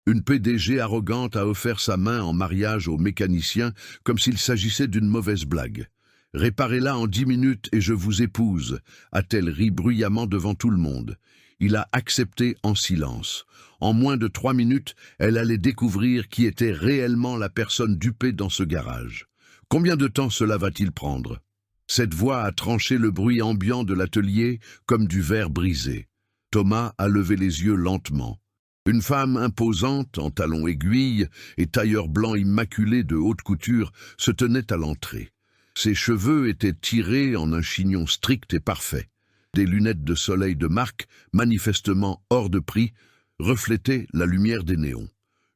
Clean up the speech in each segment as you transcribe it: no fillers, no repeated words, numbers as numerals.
Une PDG arrogante a offert sa main en mariage au mécanicien comme s'il s'agissait d'une mauvaise blague. « Réparez-la en 10 minutes et je vous épouse », a-t-elle ri bruyamment devant tout le monde. Il a accepté en silence. En moins de 3 minutes, elle allait découvrir qui était réellement la personne dupée dans ce garage. Combien de temps cela va-t-il prendre? Cette voix a tranché le bruit ambiant de l'atelier comme du verre brisé. Thomas a levé les yeux lentement. Une femme imposante, en talons aiguilles et tailleur blanc immaculé de haute couture, se tenait à l'entrée. Ses cheveux étaient tirés en un chignon strict et parfait. Des lunettes de soleil de marque, manifestement hors de prix, reflétaient la lumière des néons.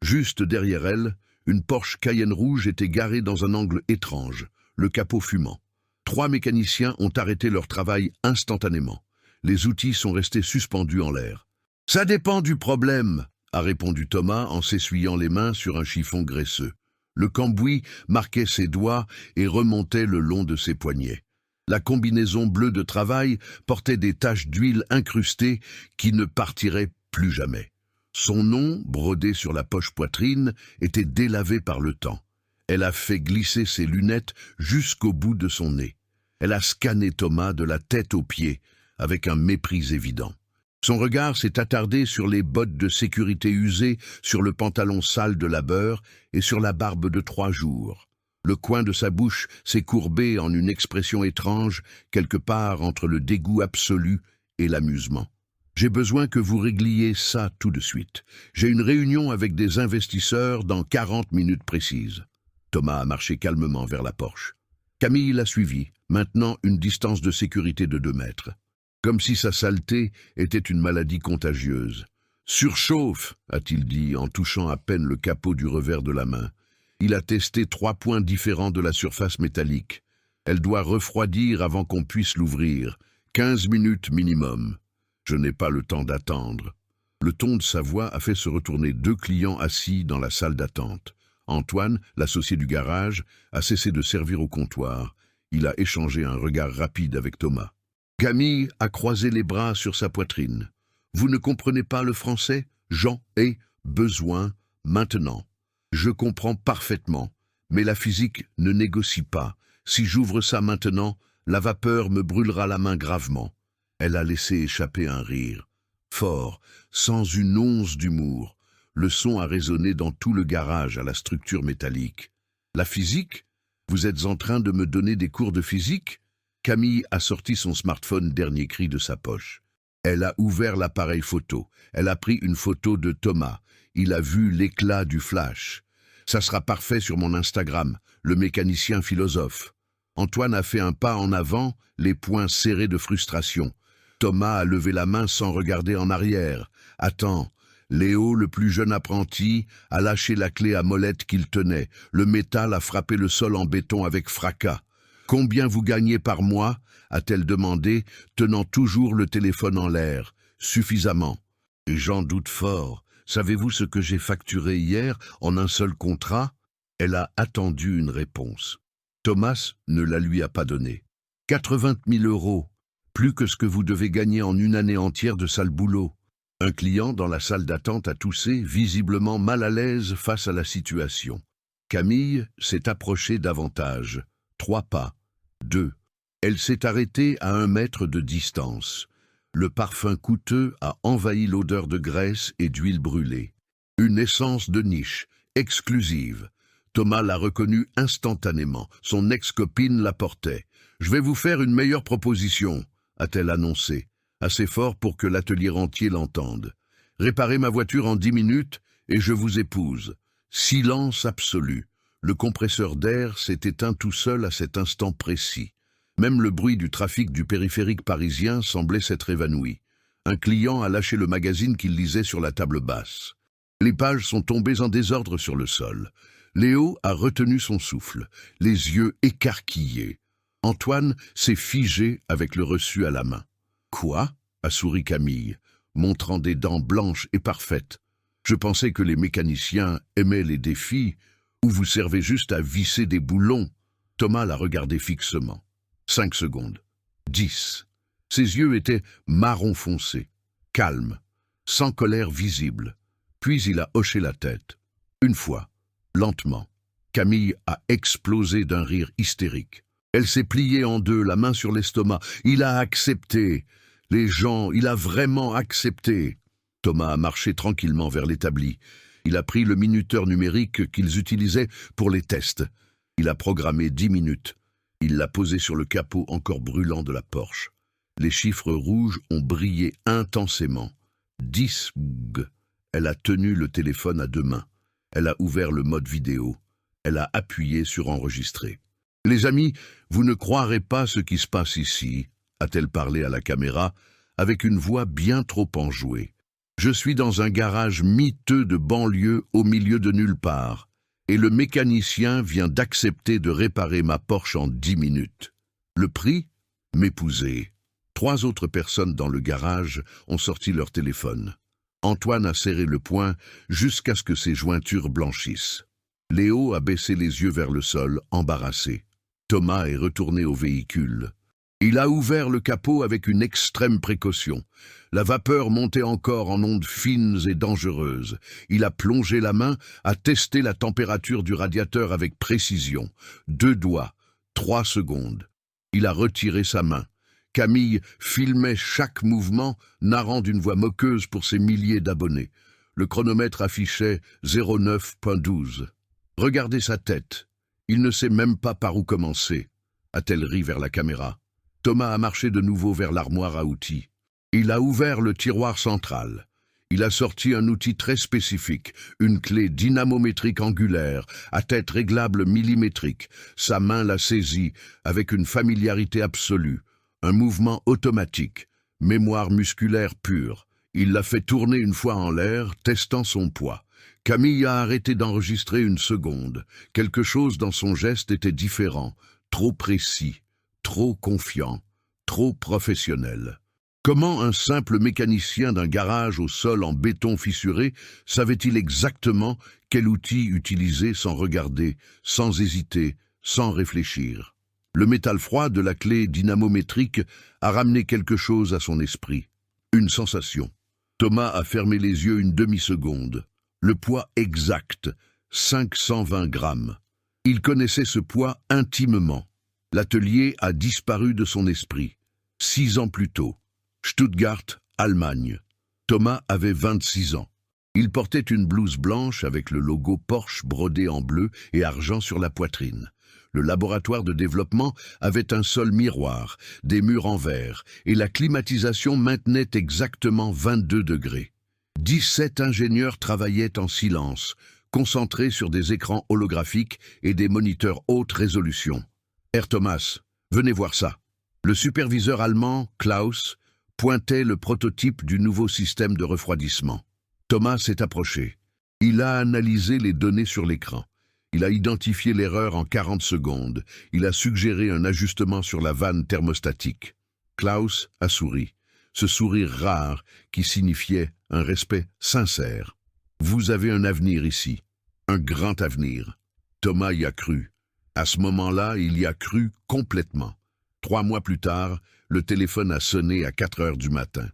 Juste derrière elle, une Porsche Cayenne rouge était garée dans un angle étrange, le capot fumant. 3 mécaniciens ont arrêté leur travail instantanément. Les outils sont restés suspendus en l'air. « Ça dépend du problème », a répondu Thomas en s'essuyant les mains sur un chiffon graisseux. Le cambouis marquait ses doigts et remontait le long de ses poignets. La combinaison bleue de travail portait des taches d'huile incrustées qui ne partiraient plus jamais. Son nom, brodé sur la poche poitrine, était délavé par le temps. Elle a fait glisser ses lunettes jusqu'au bout de son nez. Elle a scanné Thomas de la tête aux pieds, avec un mépris évident. Son regard s'est attardé sur les bottes de sécurité usées, sur le pantalon sale de labeur et sur la barbe de 3 jours. Le coin de sa bouche s'est courbé en une expression étrange, quelque part entre le dégoût absolu et l'amusement. « J'ai besoin que vous régliez ça tout de suite. J'ai une réunion avec des investisseurs dans 40 minutes précises. » Thomas a marché calmement vers la Porsche. Camille l'a suivi, maintenant une distance de sécurité de 2 mètres. Comme si sa saleté était une maladie contagieuse. « Surchauffe », a-t-il dit en touchant à peine le capot du revers de la main. Il a testé 3 points différents de la surface métallique. Elle doit refroidir avant qu'on puisse l'ouvrir. 15 minutes minimum. Je n'ai pas le temps d'attendre. Le ton de sa voix a fait se retourner 2 clients assis dans la salle d'attente. Antoine, l'associé du garage, a cessé de servir au comptoir. Il a échangé un regard rapide avec Thomas. Camille a croisé les bras sur sa poitrine. « Vous ne comprenez pas le français? J'en ai besoin maintenant. Je comprends parfaitement, mais la physique ne négocie pas. Si j'ouvre ça maintenant, la vapeur me brûlera la main gravement. » Elle a laissé échapper un rire. Fort, sans une once d'humour. Le son a résonné dans tout le garage à la structure métallique. « La physique? Vous êtes en train de me donner des cours de physique ?» Camille a sorti son smartphone dernier cri de sa poche. Elle a ouvert l'appareil photo. Elle a pris une photo de Thomas. Il a vu l'éclat du flash. Ça sera parfait sur mon Instagram, le mécanicien philosophe. Antoine a fait un pas en avant, les poings serrés de frustration. Thomas a levé la main sans regarder en arrière. Attends, Léo, le plus jeune apprenti, a lâché la clé à molette qu'il tenait. Le métal a frappé le sol en béton avec fracas. « Combien vous gagnez par mois ?» a-t-elle demandé, tenant toujours le téléphone en l'air. « Suffisamment. »« J'en doute fort. Savez-vous ce que j'ai facturé hier en un seul contrat ?» Elle a attendu une réponse. Thomas ne la lui a pas donnée. « 80 000 €, plus que ce que vous devez gagner en une année entière de sale boulot. » Un client dans la salle d'attente a toussé, visiblement mal à l'aise face à la situation. Camille s'est approchée davantage. 3 pas. 2. Elle s'est arrêtée à 1 mètre de distance. Le parfum coûteux a envahi l'odeur de graisse et d'huile brûlée. Une essence de niche, exclusive. Thomas l'a reconnue instantanément. Son ex-copine la portait. « Je vais vous faire une meilleure proposition », a-t-elle annoncé, assez fort pour que l'atelier entier l'entende. « Réparez ma voiture en 10 minutes et je vous épouse. » Silence absolu. Le compresseur d'air s'est éteint tout seul à cet instant précis. Même le bruit du trafic du périphérique parisien semblait s'être évanoui. Un client a lâché le magazine qu'il lisait sur la table basse. Les pages sont tombées en désordre sur le sol. Léo a retenu son souffle, les yeux écarquillés. Antoine s'est figé avec le reçu à la main. « Quoi ?» a souri Camille, montrant des dents blanches et parfaites. « Je pensais que les mécaniciens aimaient les défis, ou vous servez juste à visser des boulons. » Thomas l'a regardé fixement. 5 secondes. 10. Ses yeux étaient marron foncé, calmes, sans colère visible. Puis il a hoché la tête. Une fois, lentement, Camille a explosé d'un rire hystérique. Elle s'est pliée en deux, la main sur l'estomac. Il a accepté. Les gens, il a vraiment accepté. Thomas a marché tranquillement vers l'établi. Il a pris le minuteur numérique qu'ils utilisaient pour les tests. Il a programmé 10 minutes. Il l'a posé sur le capot encore brûlant de la Porsche. Les chiffres rouges ont brillé intensément. 10 g. Elle a tenu le téléphone à deux mains. Elle a ouvert le mode vidéo. Elle a appuyé sur enregistrer. « Les amis, vous ne croirez pas ce qui se passe ici », a-t-elle parlé à la caméra, avec une voix bien trop enjouée. « Je suis dans un garage miteux de banlieue au milieu de nulle part, et le mécanicien vient d'accepter de réparer ma Porsche en 10 minutes. Le prix ? M'épouser. » 3 autres personnes dans le garage ont sorti leur téléphone. Antoine a serré le poing jusqu'à ce que ses jointures blanchissent. Léo a baissé les yeux vers le sol, embarrassé. Thomas est retourné au véhicule. Il a ouvert le capot avec une extrême précaution. La vapeur montait encore en ondes fines et dangereuses. Il a plongé la main, a testé la température du radiateur avec précision. 2 doigts, 3 secondes. Il a retiré sa main. Camille filmait chaque mouvement, narrant d'une voix moqueuse pour ses milliers d'abonnés. Le chronomètre affichait 09.12. Regardez sa tête. Il ne sait même pas par où commencer, a-t-elle ri vers la caméra. Thomas a marché de nouveau vers l'armoire à outils. Il a ouvert le tiroir central. Il a sorti un outil très spécifique, une clé dynamométrique angulaire, à tête réglable millimétrique. Sa main l'a saisie avec une familiarité absolue. Un mouvement automatique, mémoire musculaire pure. Il l'a fait tourner une fois en l'air, testant son poids. Camille a arrêté d'enregistrer une seconde. Quelque chose dans son geste était différent, trop précis, trop confiant, trop professionnel. Comment un simple mécanicien d'un garage au sol en béton fissuré savait-il exactement quel outil utiliser sans regarder, sans hésiter, sans réfléchir? Le métal froid de la clé dynamométrique a ramené quelque chose à son esprit. Une sensation. Thomas a fermé les yeux une demi-seconde. Le poids exact, 520 grammes. Il connaissait ce poids intimement. L'atelier a disparu de son esprit. 6 ans plus tôt. Stuttgart, Allemagne. Thomas avait 26 ans. Il portait une blouse blanche avec le logo Porsche brodé en bleu et argent sur la poitrine. Le laboratoire de développement avait un sol miroir, des murs en verre, et la climatisation maintenait exactement 22 degrés. 17 ingénieurs travaillaient en silence, concentrés sur des écrans holographiques et des moniteurs haute résolution. « Herr Thomas, venez voir ça. » Le superviseur allemand, Klaus, pointait le prototype du nouveau système de refroidissement. Thomas s'est approché. Il a analysé les données sur l'écran. Il a identifié l'erreur en 40 secondes. Il a suggéré un ajustement sur la vanne thermostatique. Klaus a souri. Ce sourire rare qui signifiait un respect sincère. « Vous avez un avenir ici. Un grand avenir. » Thomas y a cru. À ce moment-là, il y a cru complètement. 3 mois plus tard, le téléphone a sonné à 4 heures du matin.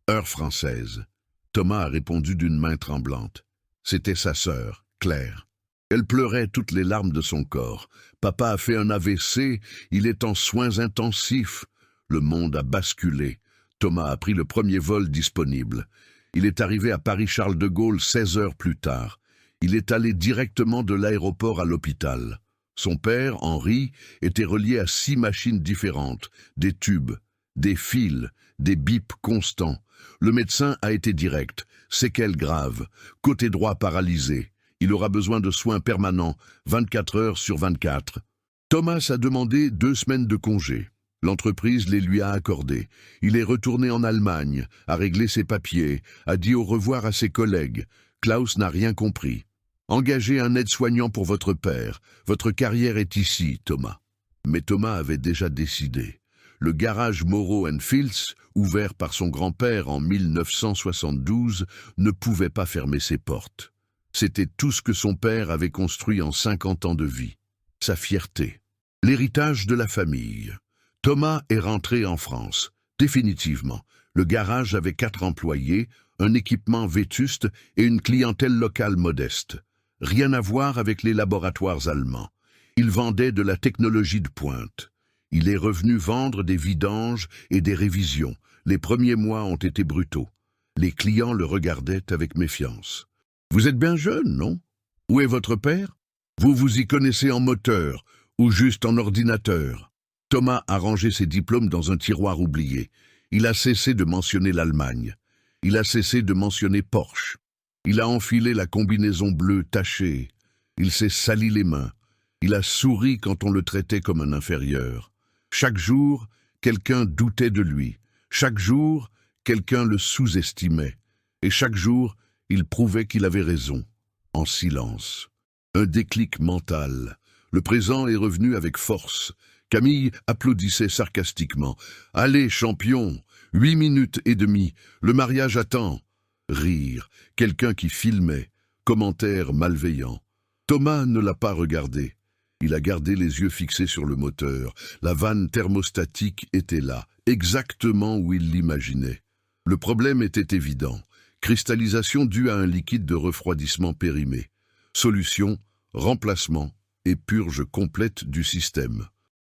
Heure française. Thomas a répondu d'une main tremblante. C'était sa sœur, Claire. Elle pleurait toutes les larmes de son corps. Papa a fait un AVC, il est en soins intensifs. Le monde a basculé. Thomas a pris le premier vol disponible. Il est arrivé à Paris-Charles de Gaulle 16 heures plus tard. Il est allé directement de l'aéroport à l'hôpital. Son père, Henri, était relié à 6 machines différentes, des tubes, des fils, des bips constants. Le médecin a été direct, séquelles graves, côté droit paralysé. Il aura besoin de soins permanents, 24 heures sur 24. Thomas a demandé 2 semaines de congé. L'entreprise les lui a accordées. Il est retourné en Allemagne, a réglé ses papiers, a dit au revoir à ses collègues. Klaus n'a rien compris. Engagez un aide-soignant pour votre père. Votre carrière est ici, Thomas. Mais Thomas avait déjà décidé. Le garage Moreau & Fields, ouvert par son grand-père en 1972, ne pouvait pas fermer ses portes. C'était tout ce que son père avait construit en 50 ans de vie. Sa fierté. L'héritage de la famille. Thomas est rentré en France. Définitivement. Le garage avait 4 employés, un équipement vétuste et une clientèle locale modeste. Rien à voir avec les laboratoires allemands. Il vendait de la technologie de pointe. Il est revenu vendre des vidanges et des révisions. Les premiers mois ont été brutaux. Les clients le regardaient avec méfiance. « Vous êtes bien jeune, non? Où est votre père? Vous vous y connaissez en moteur ou juste en ordinateur ?» Thomas a rangé ses diplômes dans un tiroir oublié. Il a cessé de mentionner l'Allemagne. Il a cessé de mentionner Porsche. Il a enfilé la combinaison bleue tachée. Il s'est sali les mains. Il a souri quand on le traitait comme un inférieur. Chaque jour, quelqu'un doutait de lui. Chaque jour, quelqu'un le sous-estimait. Et chaque jour, il prouvait qu'il avait raison, en silence. Un déclic mental. Le présent est revenu avec force. Camille applaudissait sarcastiquement. « Allez, champion, 8 minutes et demie, le mariage attend. » Rire, quelqu'un qui filmait, commentaire malveillant. Thomas ne l'a pas regardé. Il a gardé les yeux fixés sur le moteur. La vanne thermostatique était là, exactement où il l'imaginait. Le problème était évident. Cristallisation due à un liquide de refroidissement périmé. Solution, remplacement et purge complète du système.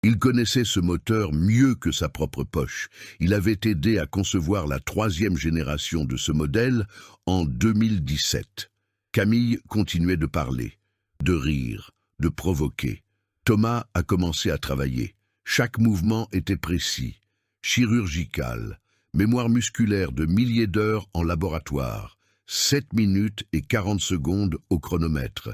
Il connaissait ce moteur mieux que sa propre poche. Il avait aidé à concevoir la 3e génération de ce modèle en 2017. Camille continuait de parler, de rire, de provoquer. Thomas a commencé à travailler. Chaque mouvement était précis, chirurgical, mémoire musculaire de milliers d'heures en laboratoire, 7 minutes et 40 secondes au chronomètre.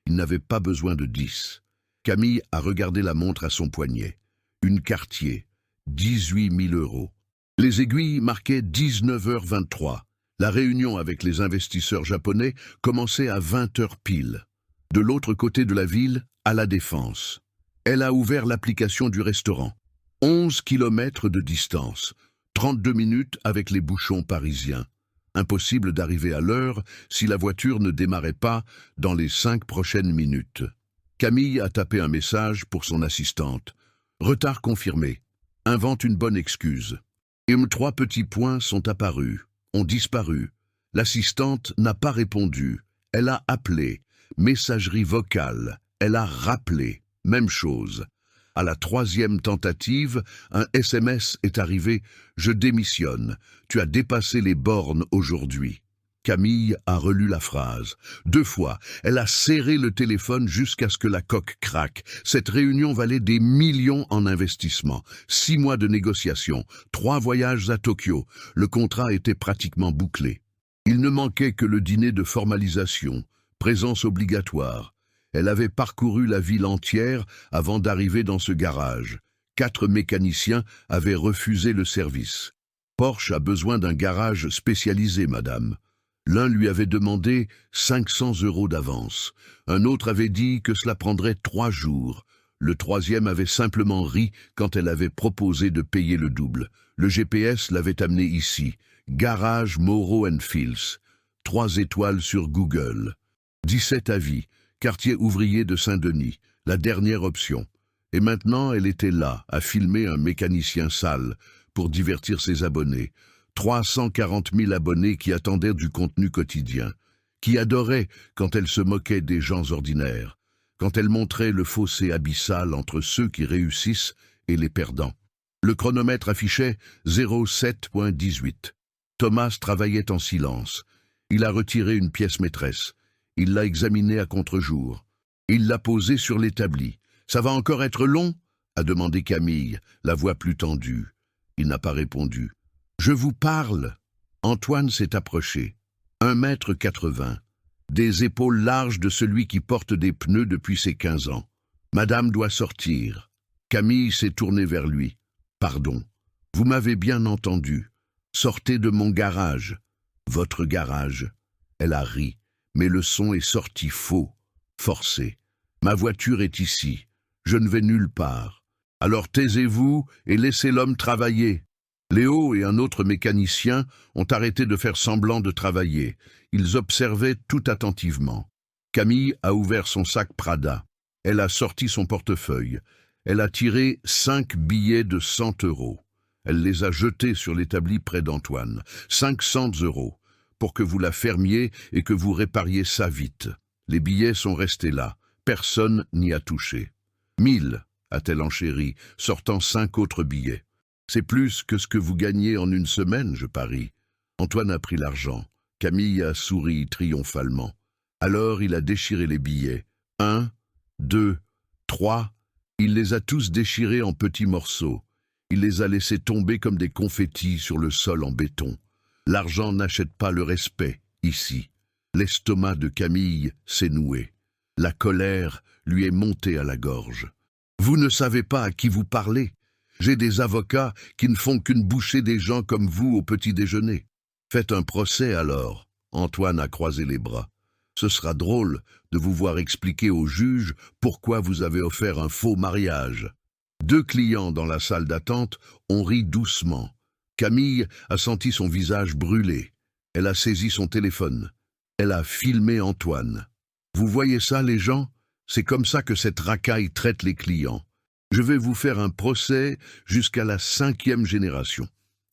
Il n'avait pas besoin de 10. Camille a regardé la montre à son poignet. Une Cartier, 18 000 €. Les aiguilles marquaient 19h23. La réunion avec les investisseurs japonais commençait à 20h pile. De l'autre côté de la ville, à la Défense. Elle a ouvert l'application du restaurant. 11 kilomètres de distance, 32 minutes avec les bouchons parisiens. Impossible d'arriver à l'heure si la voiture ne démarrait pas dans les 5 prochaines minutes. Camille a tapé un message pour son assistante. Retard confirmé. Invente une bonne excuse. Et 3 petits points sont apparus, ont disparu. L'assistante n'a pas répondu. Elle a appelé. Messagerie vocale. Elle a rappelé. Même chose. À la 3e tentative, un SMS est arrivé. Je démissionne. Tu as dépassé les bornes aujourd'hui. Camille a relu la phrase. 2 fois, elle a serré le téléphone jusqu'à ce que la coque craque. Cette réunion valait des millions en investissement. 6 mois de négociations, 3 voyages à Tokyo. Le contrat était pratiquement bouclé. Il ne manquait que le dîner de formalisation, présence obligatoire. Elle avait parcouru la ville entière avant d'arriver dans ce garage. 4 mécaniciens avaient refusé le service. Porsche a besoin d'un garage spécialisé, madame. L'un lui avait demandé 500 € d'avance. Un autre avait dit que cela prendrait 3 jours. Le 3e avait simplement ri quand elle avait proposé de payer le double. Le GPS l'avait amené ici. Garage Moreau & Fils. 3 étoiles sur Google. 17 avis. Quartier ouvrier de Saint-Denis. La dernière option. Et maintenant, elle était là, à filmer un mécanicien sale, pour divertir ses abonnés. 340 000 abonnés qui attendaient du contenu quotidien, qui adoraient quand elle se moquait des gens ordinaires, quand elle montrait le fossé abyssal entre ceux qui réussissent et les perdants. Le chronomètre affichait 07.18. Thomas travaillait en silence. Il a retiré une pièce maîtresse. Il l'a examinée à contre-jour. Il l'a posée sur l'établi. « Ça va encore être long ?» a demandé Camille, la voix plus tendue. Il n'a pas répondu. « Je vous parle !» Antoine s'est approché. 1,80 m. Des épaules larges de celui qui porte des pneus depuis ses 15 ans. Madame doit sortir. Camille s'est tournée vers lui. « Pardon. Vous m'avez bien entendu. Sortez de mon garage. » « Votre garage. » Elle a ri, mais le son est sorti faux, forcé. « Ma voiture est ici. Je ne vais nulle part. Alors taisez-vous et laissez l'homme travailler. » Léo et un autre mécanicien ont arrêté de faire semblant de travailler. Ils observaient tout attentivement. Camille a ouvert son sac Prada. Elle a sorti son portefeuille. Elle a tiré 5 billets de 100 €. Elle les a jetés sur l'établi près d'Antoine. 500 €. pour que vous la fermiez et que vous répariez ça vite. Les billets sont restés là. Personne n'y a touché. 1000, a-t-elle enchéri, sortant 5 autres billets. C'est plus que ce que vous gagnez en une semaine, je parie. Antoine a pris l'argent. Camille a souri triomphalement. Alors il a déchiré les billets. 1, 2, 3. Il les a tous déchirés en petits morceaux. Il les a laissés tomber comme des confettis sur le sol en béton. L'argent n'achète pas le respect, ici. L'estomac de Camille s'est noué. La colère lui est montée à la gorge. Vous ne savez pas à qui vous parlez. J'ai des avocats qui ne font qu'une bouchée des gens comme vous au petit déjeuner. Faites un procès alors. Antoine a croisé les bras. Ce sera drôle de vous voir expliquer au juge pourquoi vous avez offert un faux mariage. 2 clients dans la salle d'attente ont ri doucement. Camille a senti son visage brûler. Elle a saisi son téléphone. Elle a filmé Antoine. Vous voyez ça, les gens? C'est comme ça que cette racaille traite les clients. Je vais vous faire un procès jusqu'à la 5e génération.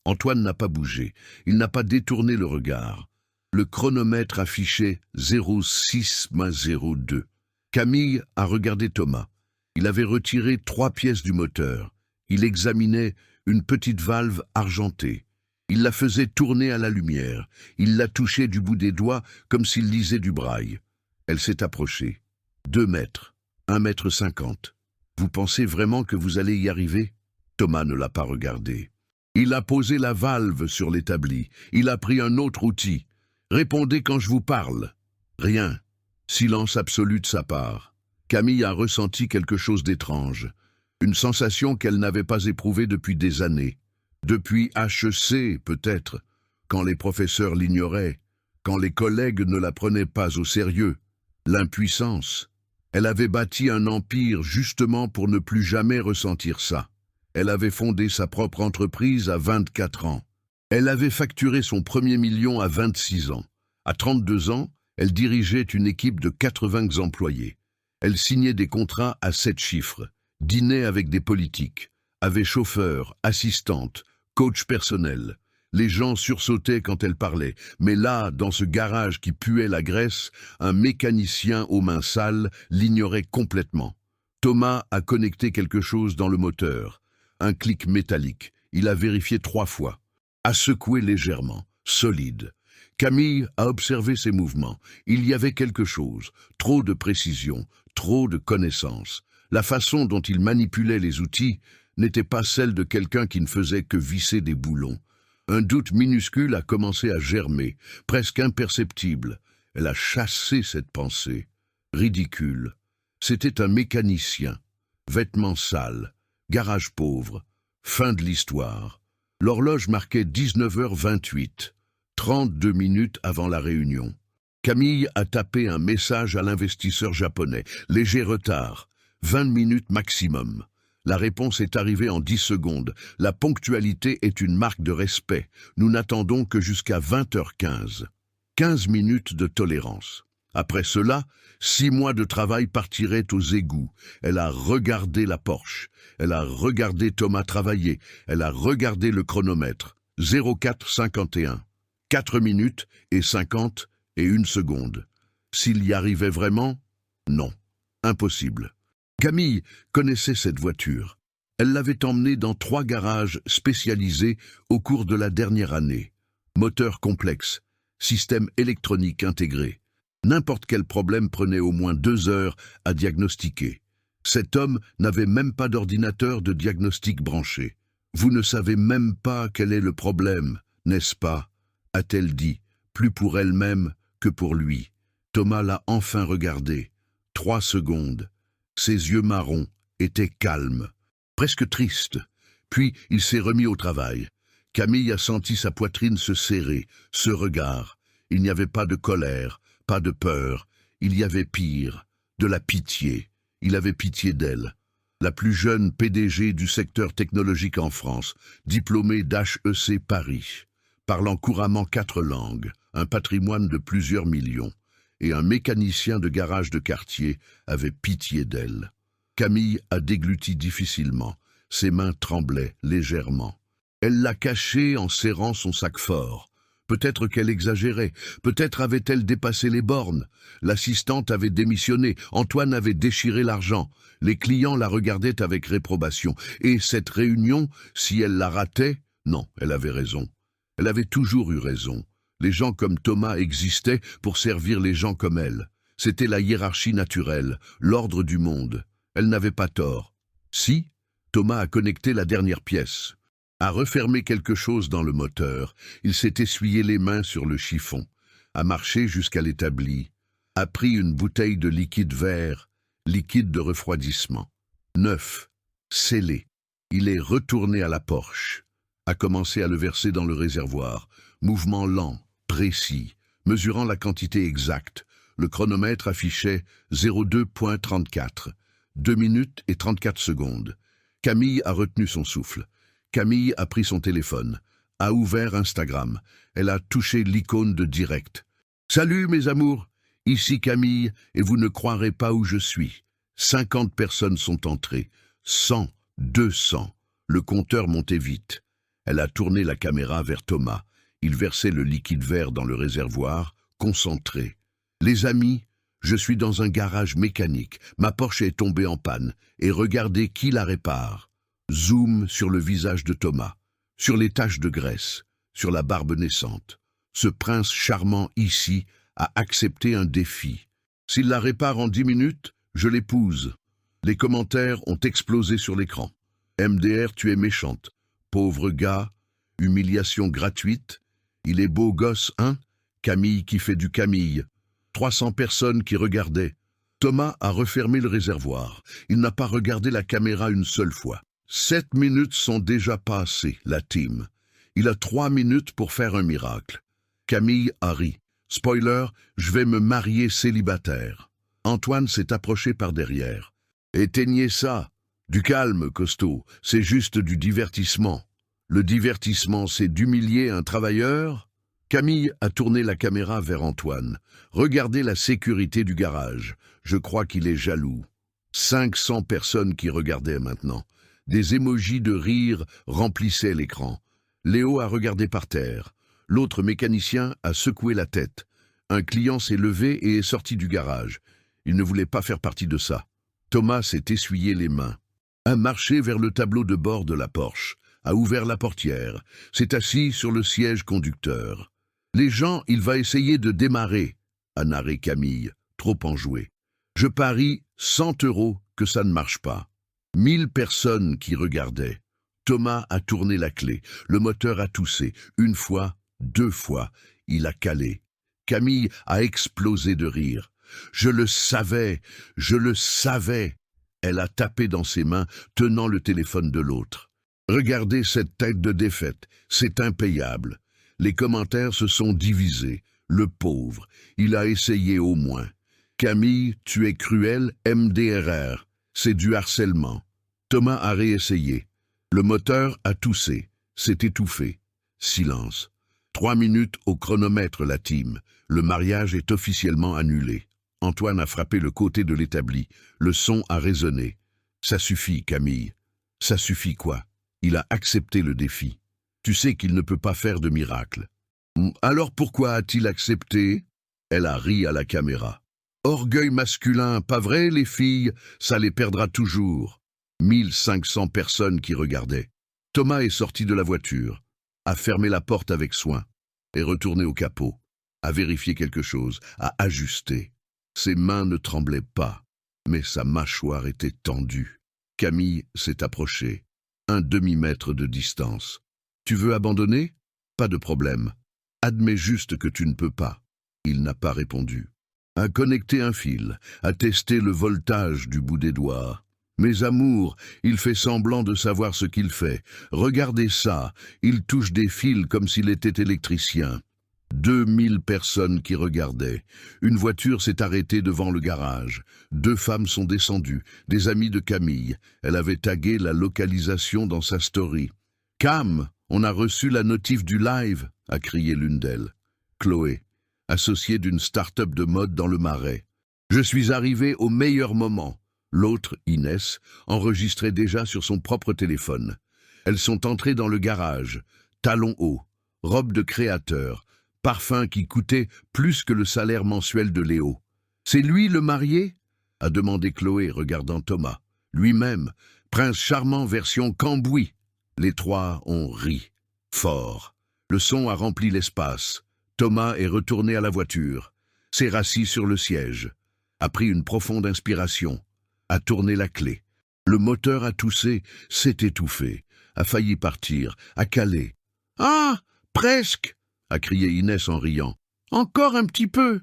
Antoine n'a pas bougé. Il n'a pas détourné le regard. Le chronomètre affichait 06-02. Camille a regardé Thomas. Il avait retiré 3 pièces du moteur. Il examinait une petite valve argentée. Il la faisait tourner à la lumière. Il la touchait du bout des doigts comme s'il lisait du braille. Elle s'est approchée. 2 mètres, 1,50 m. Vous pensez vraiment que vous allez y arriver? Thomas ne l'a pas regardé. Il a posé la valve sur l'établi. Il a pris un autre outil. Répondez quand je vous parle. Rien. Silence absolu de sa part. Camille a ressenti quelque chose d'étrange. Une sensation qu'elle n'avait pas éprouvée depuis des années. Depuis HEC, peut-être, quand les professeurs l'ignoraient, quand les collègues ne la prenaient pas au sérieux. L'impuissance. Elle avait bâti un empire justement pour ne plus jamais ressentir ça. Elle avait fondé sa propre entreprise à 24 ans. Elle avait facturé son premier million à 26 ans. À 32 ans, elle dirigeait une équipe de 80 employés. Elle signait des contrats à 7 chiffres, dînait avec des politiques, avait chauffeur, assistante, coach personnel. Les gens sursautaient quand elle parlait, mais là, dans ce garage qui puait la graisse, un mécanicien aux mains sales l'ignorait complètement. Thomas a connecté quelque chose dans le moteur. Un clic métallique. Il a vérifié 3 fois. A secoué légèrement, solide. Camille a observé ses mouvements. Il y avait quelque chose. Trop de précision, trop de connaissance. La façon dont il manipulait les outils n'était pas celle de quelqu'un qui ne faisait que visser des boulons. Un doute minuscule a commencé à germer, presque imperceptible. Elle a chassé cette pensée. Ridicule. C'était un mécanicien. Vêtements sales. Garage pauvre. Fin de l'histoire. L'horloge marquait 19h28. 32 minutes avant la réunion. Camille a tapé un message à l'investisseur japonais. Léger retard. 20 minutes maximum. La réponse est arrivée en 10 secondes. La ponctualité est une marque de respect. Nous n'attendons que jusqu'à 20h15. 15 minutes de tolérance. Après cela, 6 mois de travail partiraient aux égouts. Elle a regardé la Porsche. Elle a regardé Thomas travailler. Elle a regardé le chronomètre. 04:51. 4 minutes et 50 et 1 seconde. S'il y arrivait vraiment? Non. Impossible. Camille connaissait cette voiture. Elle l'avait emmenée dans 3 garages spécialisés au cours de la dernière année. Moteur complexe, système électronique intégré. N'importe quel problème prenait au moins 2 heures à diagnostiquer. Cet homme n'avait même pas d'ordinateur de diagnostic branché. Vous ne savez même pas quel est le problème, n'est-ce pas? A-t-elle dit, plus pour elle-même que pour lui. Thomas l'a enfin regardé. 3 secondes. Ses yeux marrons étaient calmes, presque tristes. Puis il s'est remis au travail. Camille a senti sa poitrine se serrer, ce regard. Il n'y avait pas de colère, pas de peur. Il y avait pire, de la pitié. Il avait pitié d'elle. La plus jeune PDG du secteur technologique en France, diplômée d'HEC Paris, parlant couramment 4 langues, un patrimoine de plusieurs millions. Et un mécanicien de garage de quartier avait pitié d'elle. Camille a dégluti difficilement. Ses mains tremblaient légèrement. Elle l'a caché en serrant son sac fort. Peut-être qu'elle exagérait, peut-être avait-elle dépassé les bornes. L'assistante avait démissionné, Antoine avait déchiré l'argent. Les clients la regardaient avec réprobation. Et cette réunion, si elle la ratait, non, elle avait raison. Elle avait toujours eu raison. Les gens comme Thomas existaient pour servir les gens comme elle. C'était la hiérarchie naturelle, l'ordre du monde. Elle n'avait pas tort. Si, Thomas a connecté la dernière pièce, a refermé quelque chose dans le moteur, il s'est essuyé les mains sur le chiffon, a marché jusqu'à l'établi, a pris une bouteille de liquide vert, liquide de refroidissement. Neuf, scellé. Il est retourné à la Porsche, a commencé à le verser dans le réservoir, mouvement lent, précis, mesurant la quantité exacte. Le chronomètre affichait 02.34, 2 minutes et 34 secondes. Camille a retenu son souffle. Camille a pris son téléphone, a ouvert Instagram. Elle a touché l'icône de direct. « Salut mes amours, ici Camille et vous ne croirez pas où je suis. » 50 personnes sont entrées, 100, 200. Le compteur montait vite. Elle a tourné la caméra vers Thomas. Il versait le liquide vert dans le réservoir, concentré. « Les amis, je suis dans un garage mécanique. Ma Porsche est tombée en panne. Et regardez qui la répare. » Zoom sur le visage de Thomas, sur les taches de graisse, sur la barbe naissante. Ce prince charmant ici a accepté un défi. S'il la répare en 10 minutes, je l'épouse. Les commentaires ont explosé sur l'écran. MDR, tu es méchante. Pauvre gars, humiliation gratuite. Il est beau gosse, hein? Camille qui fait du Camille. 300 personnes qui regardaient. Thomas a refermé le réservoir. Il n'a pas regardé la caméra une seule fois. 7 minutes sont déjà passées, la team. Il a 3 minutes pour faire un miracle. Camille a ri. Spoiler, je vais me marier célibataire. Antoine s'est approché par derrière. Éteignez ça. Du calme, costaud. C'est juste du divertissement. Le divertissement, c'est d'humilier un travailleur? Camille a tourné la caméra vers Antoine. Regardez la sécurité du garage. Je crois qu'il est jaloux. 500 personnes qui regardaient maintenant. Des émojis de rire remplissaient l'écran. Léo a regardé par terre. L'autre mécanicien a secoué la tête. Un client s'est levé et est sorti du garage. Il ne voulait pas faire partie de ça. Thomas s'est essuyé les mains. A marché vers le tableau de bord de la Porsche. A ouvert la portière. S'est assis sur le siège conducteur. Les gens, il va essayer de démarrer, a narré Camille, trop enjoué. Je parie 100 € que ça ne marche pas. 1000 personnes qui regardaient. Thomas a tourné la clé. Le moteur a toussé. 1 fois, 2 fois. Il a calé. Camille a explosé de rire. Je le savais, je le savais. Elle a tapé dans ses mains, tenant le téléphone de l'autre. Regardez cette tête de défaite. C'est impayable. Les commentaires se sont divisés. Le pauvre, il a essayé au moins. Camille, tu es cruel, MDRR. C'est du harcèlement. Thomas a réessayé. Le moteur a toussé. S'est étouffé. Silence. 3 minutes au chronomètre, la team. Le mariage est officiellement annulé. Antoine a frappé le côté de l'établi. Le son a résonné. Ça suffit, Camille. Ça suffit quoi? Il a accepté le défi. Tu sais qu'il ne peut pas faire de miracle. Alors pourquoi a-t-il accepté? Elle a ri à la caméra. Orgueil masculin, pas vrai les filles? Ça les perdra toujours. 1500 personnes qui regardaient. Thomas est sorti de la voiture, a fermé la porte avec soin, est retourné au capot, a vérifié quelque chose, a ajusté. Ses mains ne tremblaient pas, mais sa mâchoire était tendue. Camille s'est approchée, 1 demi-mètre de distance. Tu veux abandonner? Pas de problème. Admets juste que tu ne peux pas. Il n'a pas répondu. A connecté un fil, a testé le voltage du bout des doigts. Mes amours, il fait semblant de savoir ce qu'il fait. Regardez ça, il touche des fils comme s'il était électricien. 2000 personnes qui regardaient. Une voiture s'est arrêtée devant le garage. 2 femmes sont descendues, des amies de Camille. Elle avait tagué la localisation dans sa story. « Cam, on a reçu la notif du live !» a crié l'une d'elles. Chloé, associée d'une start-up de mode dans le Marais. « Je suis arrivée au meilleur moment !» L'autre, Inès, enregistrait déjà sur son propre téléphone. Elles sont entrées dans le garage, talons hauts, robe de créateur, Parfum qui coûtait plus que le salaire mensuel de Léo. « C'est lui le marié ?» a demandé Chloé, regardant Thomas. Lui-même, prince charmant version Cambouis. Les trois ont ri. Fort. Le son a rempli l'espace. Thomas est retourné à la voiture. S'est rassis sur le siège. A pris une profonde inspiration. A tourné la clé. Le moteur a toussé, s'est étouffé. A failli partir. A calé. « Ah, presque !» a crié Inès en riant. « Encore un petit peu !»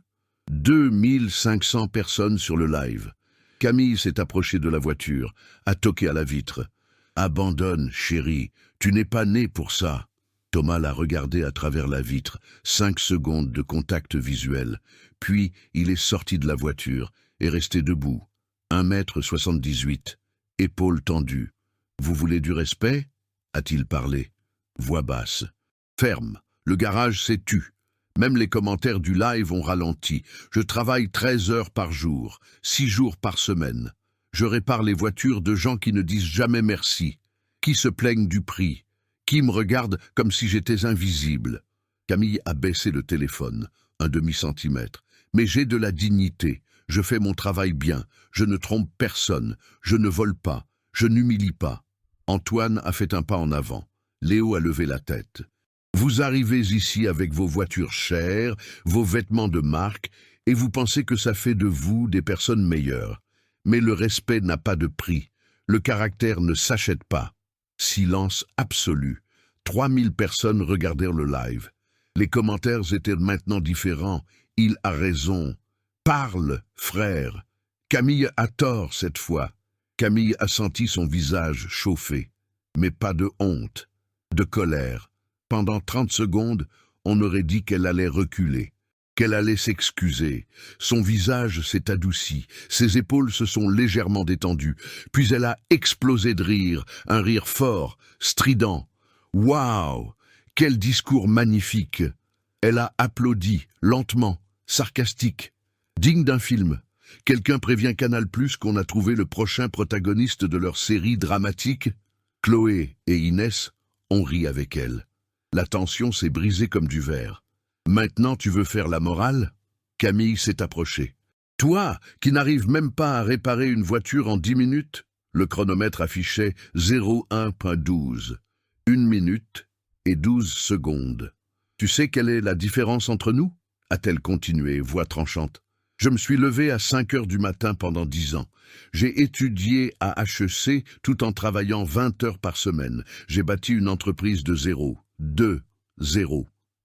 2500 personnes sur le live. Camille s'est approchée de la voiture, a toqué à la vitre. « Abandonne, chérie, tu n'es pas née pour ça. » Thomas l'a regardé à travers la vitre, 5 secondes de contact visuel. Puis, il est sorti de la voiture et resté debout. 1,78 m, épaules tendues. « Vous voulez du respect ?» a-t-il parlé. Voix basse. Ferme, le garage s'est tu. Même les commentaires du live ont ralenti. Je travaille 13 heures par jour, 6 jours par semaine. Je répare les voitures de gens qui ne disent jamais merci, qui se plaignent du prix, qui me regardent comme si j'étais invisible. Camille a baissé le téléphone, 1/2 centimètre. Mais j'ai de la dignité, je fais mon travail bien, je ne trompe personne, je ne vole pas, je n'humilie pas. Antoine a fait un pas en avant. Léo a levé la tête. Vous arrivez ici avec vos voitures chères, vos vêtements de marque, et vous pensez que ça fait de vous des personnes meilleures. Mais le respect n'a pas de prix. Le caractère ne s'achète pas. Silence absolu. 3000 personnes regardèrent le live. Les commentaires étaient maintenant différents. Il a raison. Parle, frère. Camille a tort cette fois. Camille a senti son visage chauffer. Mais pas de honte, de colère. Pendant 30 secondes, on aurait dit qu'elle allait reculer, qu'elle allait s'excuser. Son visage s'est adouci, ses épaules se sont légèrement détendues, puis elle a explosé de rire, un rire fort, strident. Waouh! Quel discours magnifique! Elle a applaudi, lentement, sarcastique, digne d'un film. Quelqu'un prévient Canal+ qu'on a trouvé le prochain protagoniste de leur série dramatique? Chloé et Inès ont ri avec elle. La tension s'est brisée comme du verre. Maintenant tu veux faire la morale? Camille s'est approchée. Toi, qui n'arrives même pas à réparer une voiture en 10 minutes? Le chronomètre affichait 01.12. 1 minute et 12 secondes. Tu sais quelle est la différence entre nous? A-t-elle continué, voix tranchante. Je me suis levé à 5 heures du matin pendant 10 ans. J'ai étudié à HEC tout en travaillant 20 heures par semaine. J'ai bâti une entreprise de 0.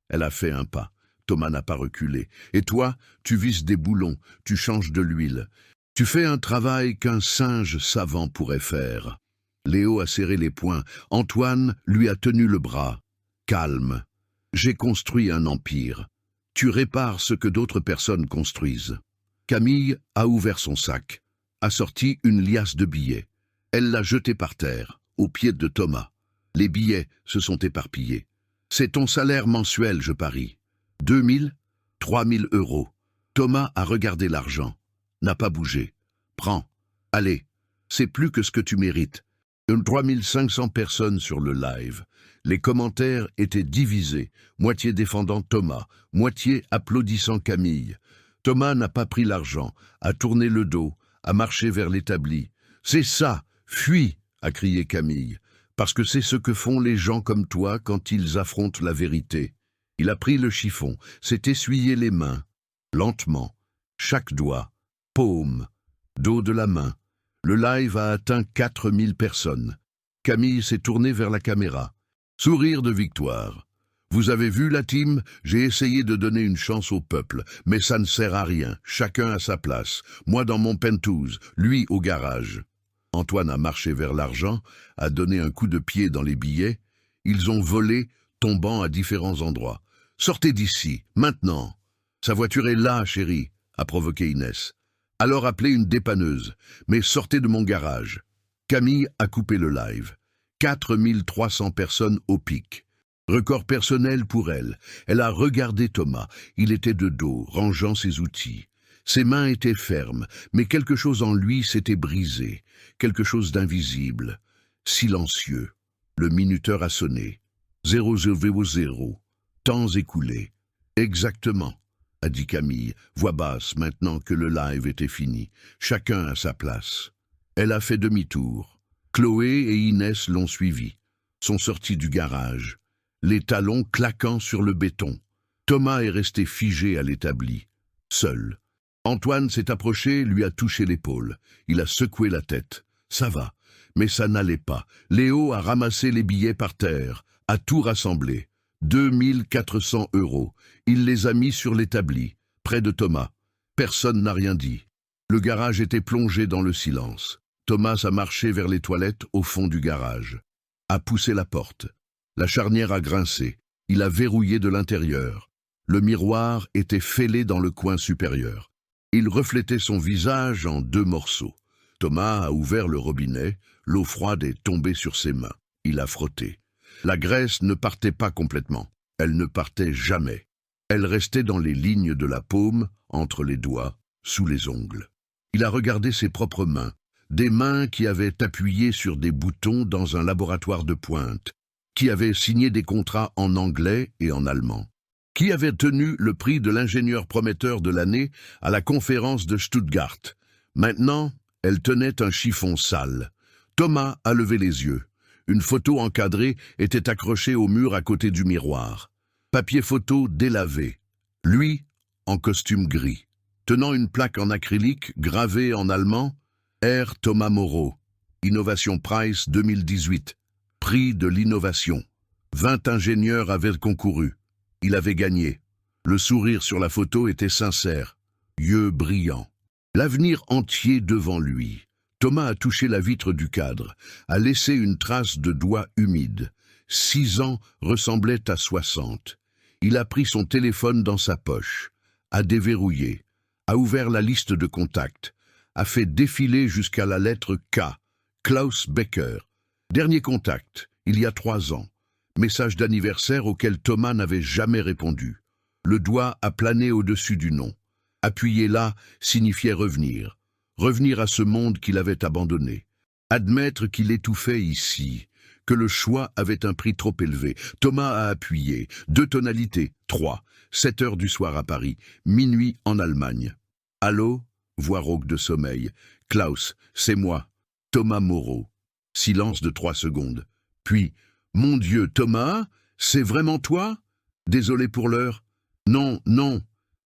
Elle a fait un pas. Thomas n'a pas reculé. Et toi, tu visses des boulons, tu changes de l'huile. Tu fais un travail qu'un singe savant pourrait faire. Léo a serré les poings. Antoine lui a tenu le bras. Calme. J'ai construit un empire. Tu répares ce que d'autres personnes construisent. Camille a ouvert son sac, a sorti une liasse de billets. Elle l'a jeté par terre, aux pieds de Thomas. Les billets se sont éparpillés. C'est ton salaire mensuel, je parie. 2000, 3000 euros. Thomas a regardé l'argent, n'a pas bougé. Prends, allez, c'est plus que ce que tu mérites. 3500 personnes sur le live. Les commentaires étaient divisés, moitié défendant Thomas, moitié applaudissant Camille. Thomas n'a pas pris l'argent, a tourné le dos, a marché vers l'établi. « C'est ça, fuis !» a crié Camille. « Parce que c'est ce que font les gens comme toi quand ils affrontent la vérité. » Il a pris le chiffon, s'est essuyé les mains, lentement, chaque doigt, paume, dos de la main. Le live a atteint 4000 personnes. Camille s'est tournée vers la caméra. Sourire de victoire. Vous avez vu la team? J'ai essayé de donner une chance au peuple, mais ça ne sert à rien. Chacun à sa place. Moi dans mon penthouse, lui au garage. Antoine a marché vers l'argent, a donné un coup de pied dans les billets. Ils ont volé, tombant à différents endroits. Sortez d'ici, maintenant. Sa voiture est là, chérie, a provoqué Inès. Alors appelez une dépanneuse, mais sortez de mon garage. Camille a coupé le live. 4300 personnes au pic. Record personnel pour elle. Elle a regardé Thomas. Il était de dos, rangeant ses outils. Ses mains étaient fermes, mais quelque chose en lui s'était brisé. Quelque chose d'invisible. Silencieux. Le minuteur a sonné. 0000. Temps écoulé. Exactement, a dit Camille, voix basse maintenant que le live était fini. Chacun à sa place. Elle a fait demi-tour. Chloé et Inès l'ont suivie. Sont sortis du garage, les talons claquant sur le béton. Thomas est resté figé à l'établi, seul. Antoine s'est approché, lui a touché l'épaule. Il a secoué la tête. Ça va, mais ça n'allait pas. Léo a ramassé les billets par terre, a tout rassemblé. 2400 €. Il les a mis sur l'établi, près de Thomas. Personne n'a rien dit. Le garage était plongé dans le silence. Thomas a marché vers les toilettes au fond du garage. A poussé la porte. La charnière a grincé. Il a verrouillé de l'intérieur. Le miroir était fêlé dans le coin supérieur. Il reflétait son visage en 2 morceaux. Thomas a ouvert le robinet. L'eau froide est tombée sur ses mains. Il a frotté. La graisse ne partait pas complètement. Elle ne partait jamais. Elle restait dans les lignes de la paume, entre les doigts, sous les ongles. Il a regardé ses propres mains, des mains qui avaient appuyé sur des boutons dans un laboratoire de pointe, qui avaient signé des contrats en anglais et en allemand, qui avaient tenu le prix de l'ingénieur prometteur de l'année à la conférence de Stuttgart. Maintenant, elle tenait un chiffon sale. Thomas a levé les yeux. Une photo encadrée était accrochée au mur à côté du miroir. Papier photo délavé. Lui, en costume gris, tenant une plaque en acrylique gravée en allemand « R. Thomas Moreau, Innovation Prize 2018, prix de l'innovation. 20 ingénieurs avaient concouru. Il avait gagné. Le sourire sur la photo était sincère, yeux brillants. L'avenir entier devant lui. Thomas a touché la vitre du cadre, a laissé une trace de doigts humides. 6 ans ressemblaient à 60. Il a pris son téléphone dans sa poche, a déverrouillé, a ouvert la liste de contacts, a fait défiler jusqu'à la lettre K, Klaus Becker. Dernier contact, il y a 3 ans. Message d'anniversaire auquel Thomas n'avait jamais répondu. Le doigt a plané au-dessus du nom. Appuyer là signifiait revenir. Revenir à ce monde qu'il avait abandonné. Admettre qu'il étouffait ici, que le choix avait un prix trop élevé. Thomas a appuyé. 2 tonalités, 3. 7 heures du soir à Paris, minuit en Allemagne. Allô? Voix rauque de sommeil. Klaus, c'est moi. Thomas Moreau. Silence de 3 secondes. Puis, mon Dieu, Thomas, c'est vraiment toi? Désolé pour l'heure. Non, non,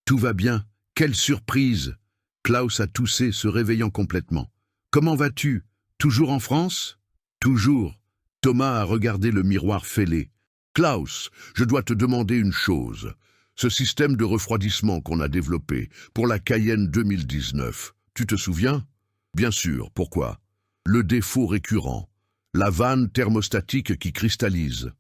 tout va bien. Quelle surprise! Klaus a toussé, se réveillant complètement. Comment vas-tu? Toujours en France? Toujours. Thomas a regardé le miroir fêlé. Klaus, je dois te demander une chose. Ce système de refroidissement qu'on a développé pour la Cayenne 2019, tu te souviens? Bien sûr, pourquoi? Le défaut récurrent. La vanne thermostatique qui cristallise.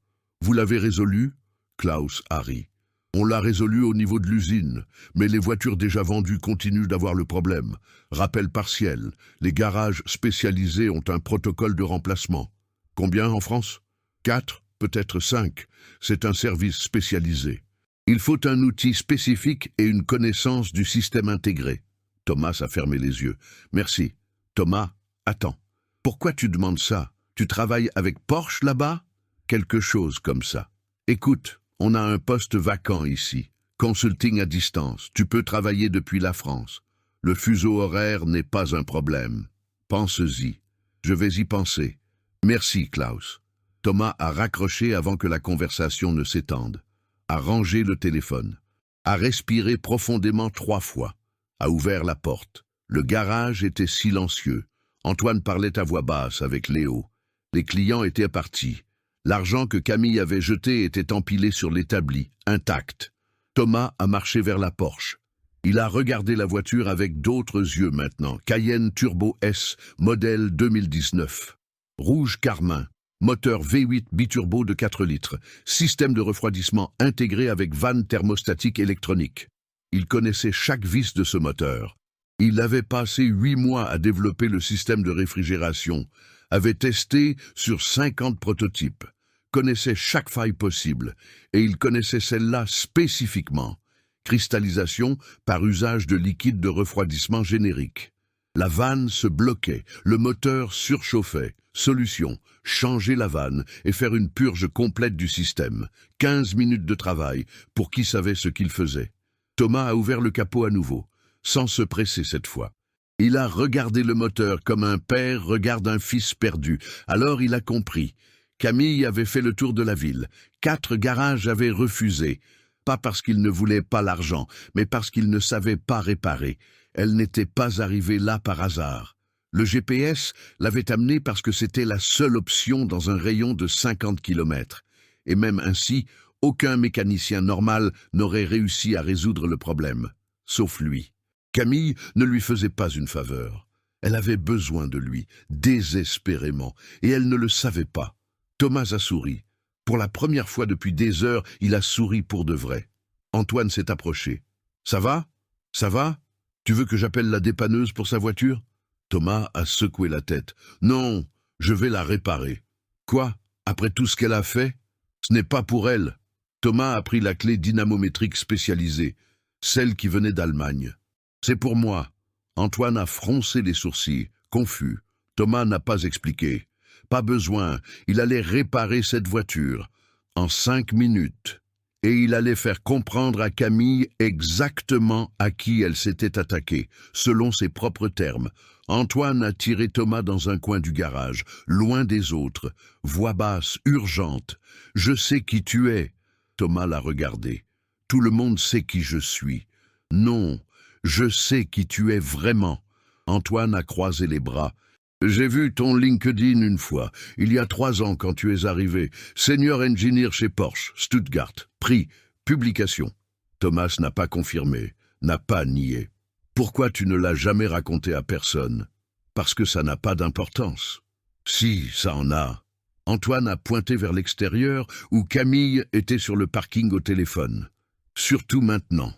Vous l'avez résolu? Klaus a ri. On l'a résolu au niveau de l'usine, mais les voitures déjà vendues continuent d'avoir le problème. Rappel partiel, les garages spécialisés ont un protocole de remplacement. Combien en France? 4, peut-être 5. C'est un service spécialisé. Il faut un outil spécifique et une connaissance du système intégré. Thomas a fermé les yeux. Merci. Thomas, attends. Pourquoi tu demandes ça? Tu travailles avec Porsche là-bas? Quelque chose comme ça. Écoute, on a un poste vacant ici. Consulting à distance. Tu peux travailler depuis la France. Le fuseau horaire n'est pas un problème. Pense-y. Je vais y penser. Merci, Klaus. Thomas a raccroché avant que la conversation ne s'étende. A rangé le téléphone. A respiré profondément 3 fois. A ouvert la porte. Le garage était silencieux. Antoine parlait à voix basse avec Léo. Les clients étaient partis. L'argent que Camille avait jeté était empilé sur l'établi, intact. Thomas a marché vers la Porsche. Il a regardé la voiture avec d'autres yeux maintenant. Cayenne Turbo S, modèle 2019. Rouge carmin, moteur V8 biturbo de 4 litres, système de refroidissement intégré avec vanne thermostatique électronique. Il connaissait chaque vis de ce moteur. Il avait passé 8 mois à développer le système de réfrigération, avait testé sur 50 prototypes, connaissait chaque faille possible, et il connaissait celle-là spécifiquement. Cristallisation par usage de liquide de refroidissement générique. La vanne se bloquait, le moteur surchauffait, Solution, changer la vanne et faire une purge complète du système. 15 minutes de travail pour qui savait ce qu'il faisait. Thomas a ouvert le capot à nouveau, sans se presser cette fois. Il a regardé le moteur comme un père regarde un fils perdu. Alors il a compris. Camille avait fait le tour de la ville. 4 garages avaient refusé. Pas parce qu'ils ne voulaient pas l'argent, mais parce qu'ils ne savaient pas réparer. Elle n'était pas arrivée là par hasard. Le GPS l'avait amenée parce que c'était la seule option dans un rayon de 50 km. Et même ainsi, aucun mécanicien normal n'aurait réussi à résoudre le problème, sauf lui. Camille ne lui faisait pas une faveur. Elle avait besoin de lui, désespérément, et elle ne le savait pas. Thomas a souri. Pour la première fois depuis des heures, il a souri pour de vrai. Antoine s'est approché. « Ça va? Ça va? Tu veux que j'appelle la dépanneuse pour sa voiture ?» Thomas a secoué la tête. « Non, je vais la réparer. »« Quoi? Après tout ce qu'elle a fait? Ce n'est pas pour elle. » Thomas a pris la clé dynamométrique spécialisée, celle qui venait d'Allemagne. « C'est pour moi. » Antoine a froncé les sourcils, confus. Thomas n'a pas expliqué. Pas besoin, il allait réparer cette voiture. En 5 minutes. Et il allait faire comprendre à Camille exactement à qui elle s'était attaquée, selon ses propres termes. Antoine a tiré Thomas dans un coin du garage, loin des autres. Voix basse, urgente. « Je sais qui tu es. » Thomas l'a regardé. « Tout le monde sait qui je suis. » « Non, je sais qui tu es vraiment. » Antoine a croisé les bras. « J'ai vu ton LinkedIn une fois, il y a 3 ans quand tu es arrivé. Senior Engineer chez Porsche, Stuttgart. Prix, publication. » Thomas n'a pas confirmé, n'a pas nié. « Pourquoi tu ne l'as jamais raconté à personne? » Parce que ça n'a pas d'importance. Si, ça en a. Antoine a pointé vers l'extérieur où Camille était sur le parking au téléphone. Surtout maintenant.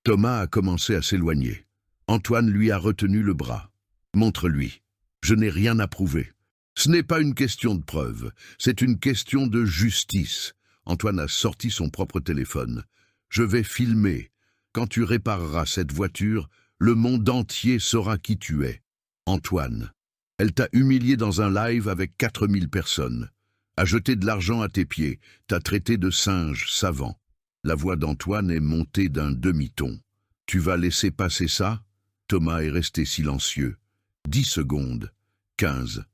Thomas a commencé à s'éloigner. Antoine lui a retenu le bras. « Montre-lui. Je n'ai rien à prouver. Ce n'est pas une question de preuve, c'est une question de justice. » Antoine a sorti son propre téléphone. « Je vais filmer. Quand tu répareras cette voiture, le monde entier saura qui tu es. » Antoine. Elle t'a humilié dans un live avec 4000 personnes. A jeté de l'argent à tes pieds, t'a traité de singe savant. La voix d'Antoine est montée d'un demi-ton. « Tu vas laisser passer ça ?» Thomas est resté silencieux. 10 secondes. 15.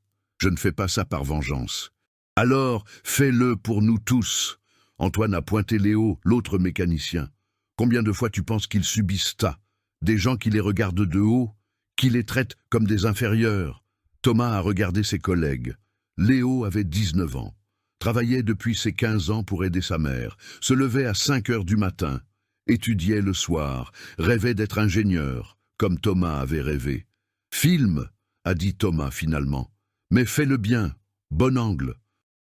Je ne fais pas ça par vengeance. Alors, fais-le pour nous tous. Antoine a pointé Léo, l'autre mécanicien. Combien de fois tu penses qu'ils subissent ça? Des gens qui les regardent de haut, qui les traitent comme des inférieurs. Thomas a regardé ses collègues. Léo avait 19 ans. Travaillait depuis ses 15 ans pour aider sa mère, se levait à 5 heures du matin, étudiait le soir, rêvait d'être ingénieur, comme Thomas avait rêvé. « Filme !» a dit Thomas finalement. « Mais fais-le bien, bon angle.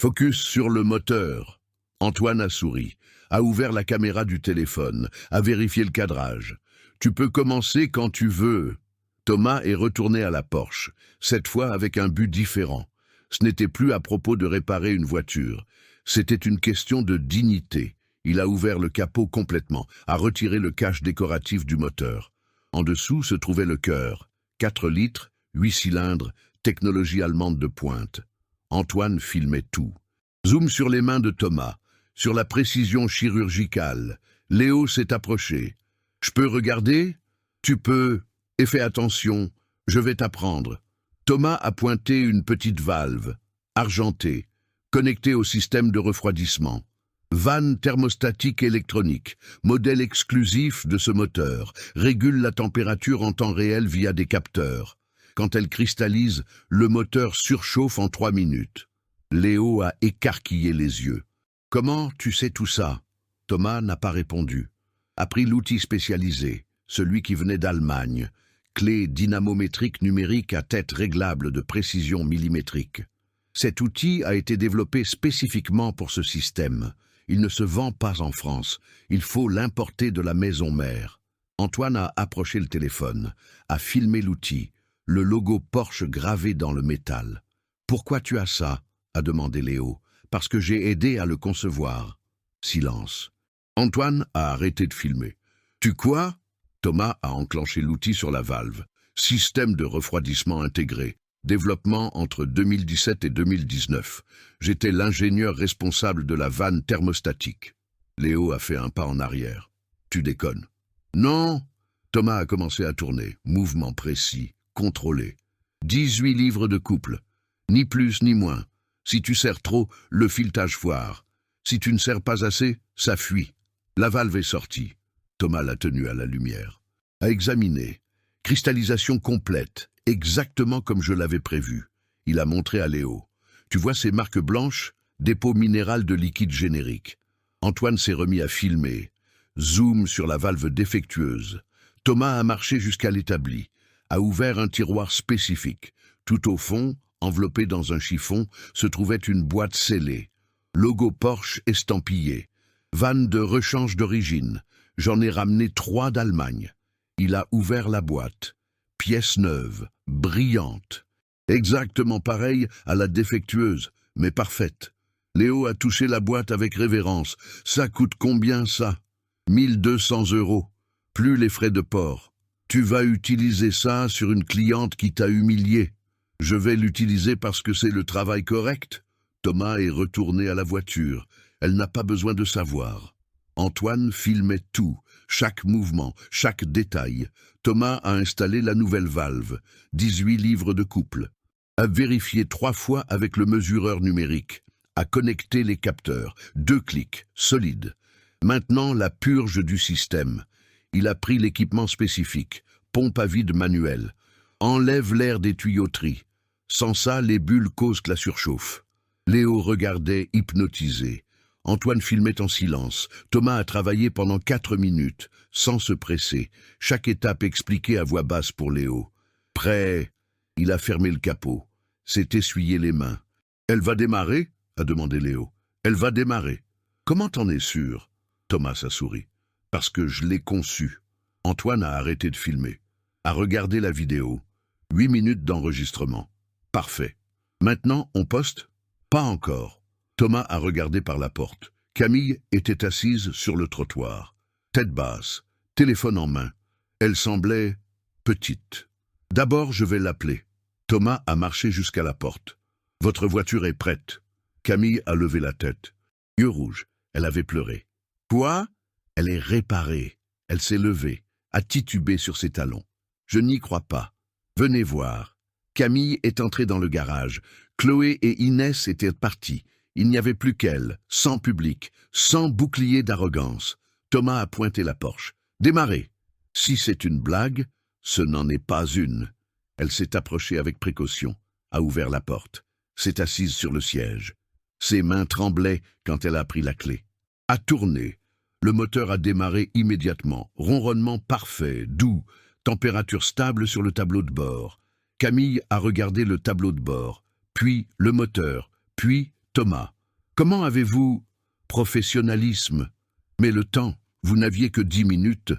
Focus sur le moteur. » Antoine a souri, a ouvert la caméra du téléphone, a vérifié le cadrage. « Tu peux commencer quand tu veux. » Thomas est retourné à la Porsche, cette fois avec un but différent. Ce n'était plus à propos de réparer une voiture. C'était une question de dignité. Il a ouvert le capot complètement, a retiré le cache décoratif du moteur. En dessous se trouvait le cœur. 4 litres, 8 cylindres, technologie allemande de pointe. Antoine filmait tout. Zoom sur les mains de Thomas, sur la précision chirurgicale. Léo s'est approché. « Je peux regarder ? » « Tu peux. Et fais attention, je vais t'apprendre. » Thomas a pointé une petite valve, argentée, connectée au système de refroidissement. Vanne thermostatique électronique, modèle exclusif de ce moteur, régule la température en temps réel via des capteurs. Quand elle cristallise, le moteur surchauffe en 3 minutes. Léo a écarquillé les yeux. « Comment tu sais tout ça ?» Thomas n'a pas répondu. A pris l'outil spécialisé, celui qui venait d'Allemagne. Clé dynamométrique numérique à tête réglable de précision millimétrique. Cet outil a été développé spécifiquement pour ce système. Il ne se vend pas en France. Il faut l'importer de la maison mère. Antoine a approché le téléphone, a filmé l'outil, le logo Porsche gravé dans le métal. « Pourquoi tu as ça ?» a demandé Léo. « Parce que j'ai aidé à le concevoir. » Silence. Antoine a arrêté de filmer. « Tu quoi ?» Thomas a enclenché l'outil sur la valve. Système de refroidissement intégré. Développement entre 2017 et 2019. J'étais l'ingénieur responsable de la vanne thermostatique. Léo a fait un pas en arrière. Tu déconnes. Non. Thomas a commencé à tourner. Mouvement précis, contrôlé. 18 livres de couple. Ni plus ni moins. Si tu serres trop, le filetage foire. Si tu ne serres pas assez, ça fuit. La valve est sortie. Thomas l'a tenue à la lumière. A examiner. Cristallisation complète, exactement comme je l'avais prévu. Il a montré à Léo. Tu vois ces marques blanches? Dépôt minéral de liquide générique. Antoine s'est remis à filmer. Zoom sur la valve défectueuse. Thomas a marché jusqu'à l'établi. A ouvert un tiroir spécifique. Tout au fond, enveloppé dans un chiffon, se trouvait une boîte scellée. Logo Porsche estampillé. Vanne de rechange d'origine. J'en ai ramené 3 d'Allemagne. Il a ouvert la boîte. Pièce neuve, brillante. Exactement pareille à la défectueuse, mais parfaite. Léo a touché la boîte avec révérence. Ça coûte combien, ça? 1200 €, plus les frais de port. Tu vas utiliser ça sur une cliente qui t'a humilié. Je vais l'utiliser parce que c'est le travail correct. Thomas est retourné à la voiture. Elle n'a pas besoin de savoir. Antoine filmait tout, chaque mouvement, chaque détail. Thomas a installé la nouvelle valve, 18 livres de couple. A vérifié 3 fois avec le mesureur numérique. A connecté les capteurs, 2 clics, solide. Maintenant, la purge du système. Il a pris l'équipement spécifique, pompe à vide manuelle. Enlève l'air des tuyauteries. Sans ça, les bulles causent la surchauffe. Léo regardait hypnotisé. Antoine filmait en silence. Thomas a travaillé pendant 4 minutes, sans se presser. Chaque étape expliquée à voix basse pour Léo. Prêt. Il a fermé le capot. S'est essuyé les mains. « Elle va démarrer ?» a demandé Léo. « Elle va démarrer. »« Comment t'en es sûr ?» Thomas a souri. « Parce que je l'ai conçu. » Antoine a arrêté de filmer. A regardé la vidéo. 8 minutes d'enregistrement. Parfait. Maintenant, on poste ? Pas encore. Thomas a regardé par la porte. Camille était assise sur le trottoir. Tête basse, téléphone en main. Elle semblait petite. D'abord, je vais l'appeler. Thomas a marché jusqu'à la porte. Votre voiture est prête. Camille a levé la tête. Yeux rouges, elle avait pleuré. Quoi? Elle est réparée. Elle s'est levée, a titubé sur ses talons. Je n'y crois pas. Venez voir. Camille est entrée dans le garage. Chloé et Inès étaient parties. Il n'y avait plus qu'elle, sans public, sans bouclier d'arrogance. Thomas a pointé la Porsche. Démarrez. Si c'est une blague, ce n'en est pas une. Elle s'est approchée avec précaution, a ouvert la porte, s'est assise sur le siège. Ses mains tremblaient quand elle a pris la clé. A tourné. Le moteur a démarré immédiatement. Ronronnement parfait, doux, température stable sur le tableau de bord. Camille a regardé le tableau de bord, puis le moteur, puis Thomas. Comment avez-vous... Professionnalisme. Mais le temps, vous n'aviez que 10 minutes.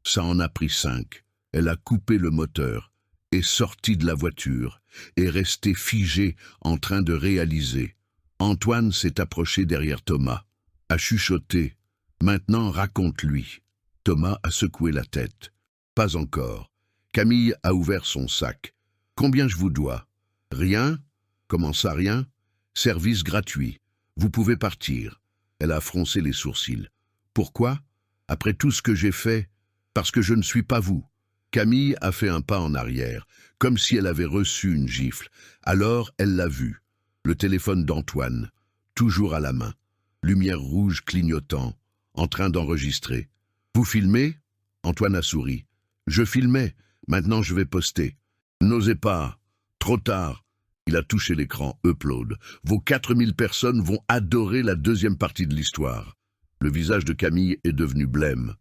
Ça en a pris 5. Elle a coupé le moteur, est sortie de la voiture, est restée figée en train de réaliser. Antoine s'est approché derrière Thomas, a chuchoté. Maintenant, raconte-lui. Thomas a secoué la tête. Pas encore. Camille a ouvert son sac. Combien je vous dois? Rien? Comment ça, rien? Service gratuit. Vous pouvez partir. Elle a froncé les sourcils. Pourquoi? Après tout ce que j'ai fait, parce que je ne suis pas vous. Camille a fait un pas en arrière, comme si elle avait reçu une gifle. Alors elle l'a vu. Le téléphone d'Antoine, toujours à la main. Lumière rouge clignotant, en train d'enregistrer. Vous filmez? Antoine a souri. Je filmais, maintenant je vais poster. N'osez pas. Trop tard. Il a touché l'écran, upload. Vos 4000 personnes vont adorer la deuxième partie de l'histoire. Le visage de Camille est devenu blême.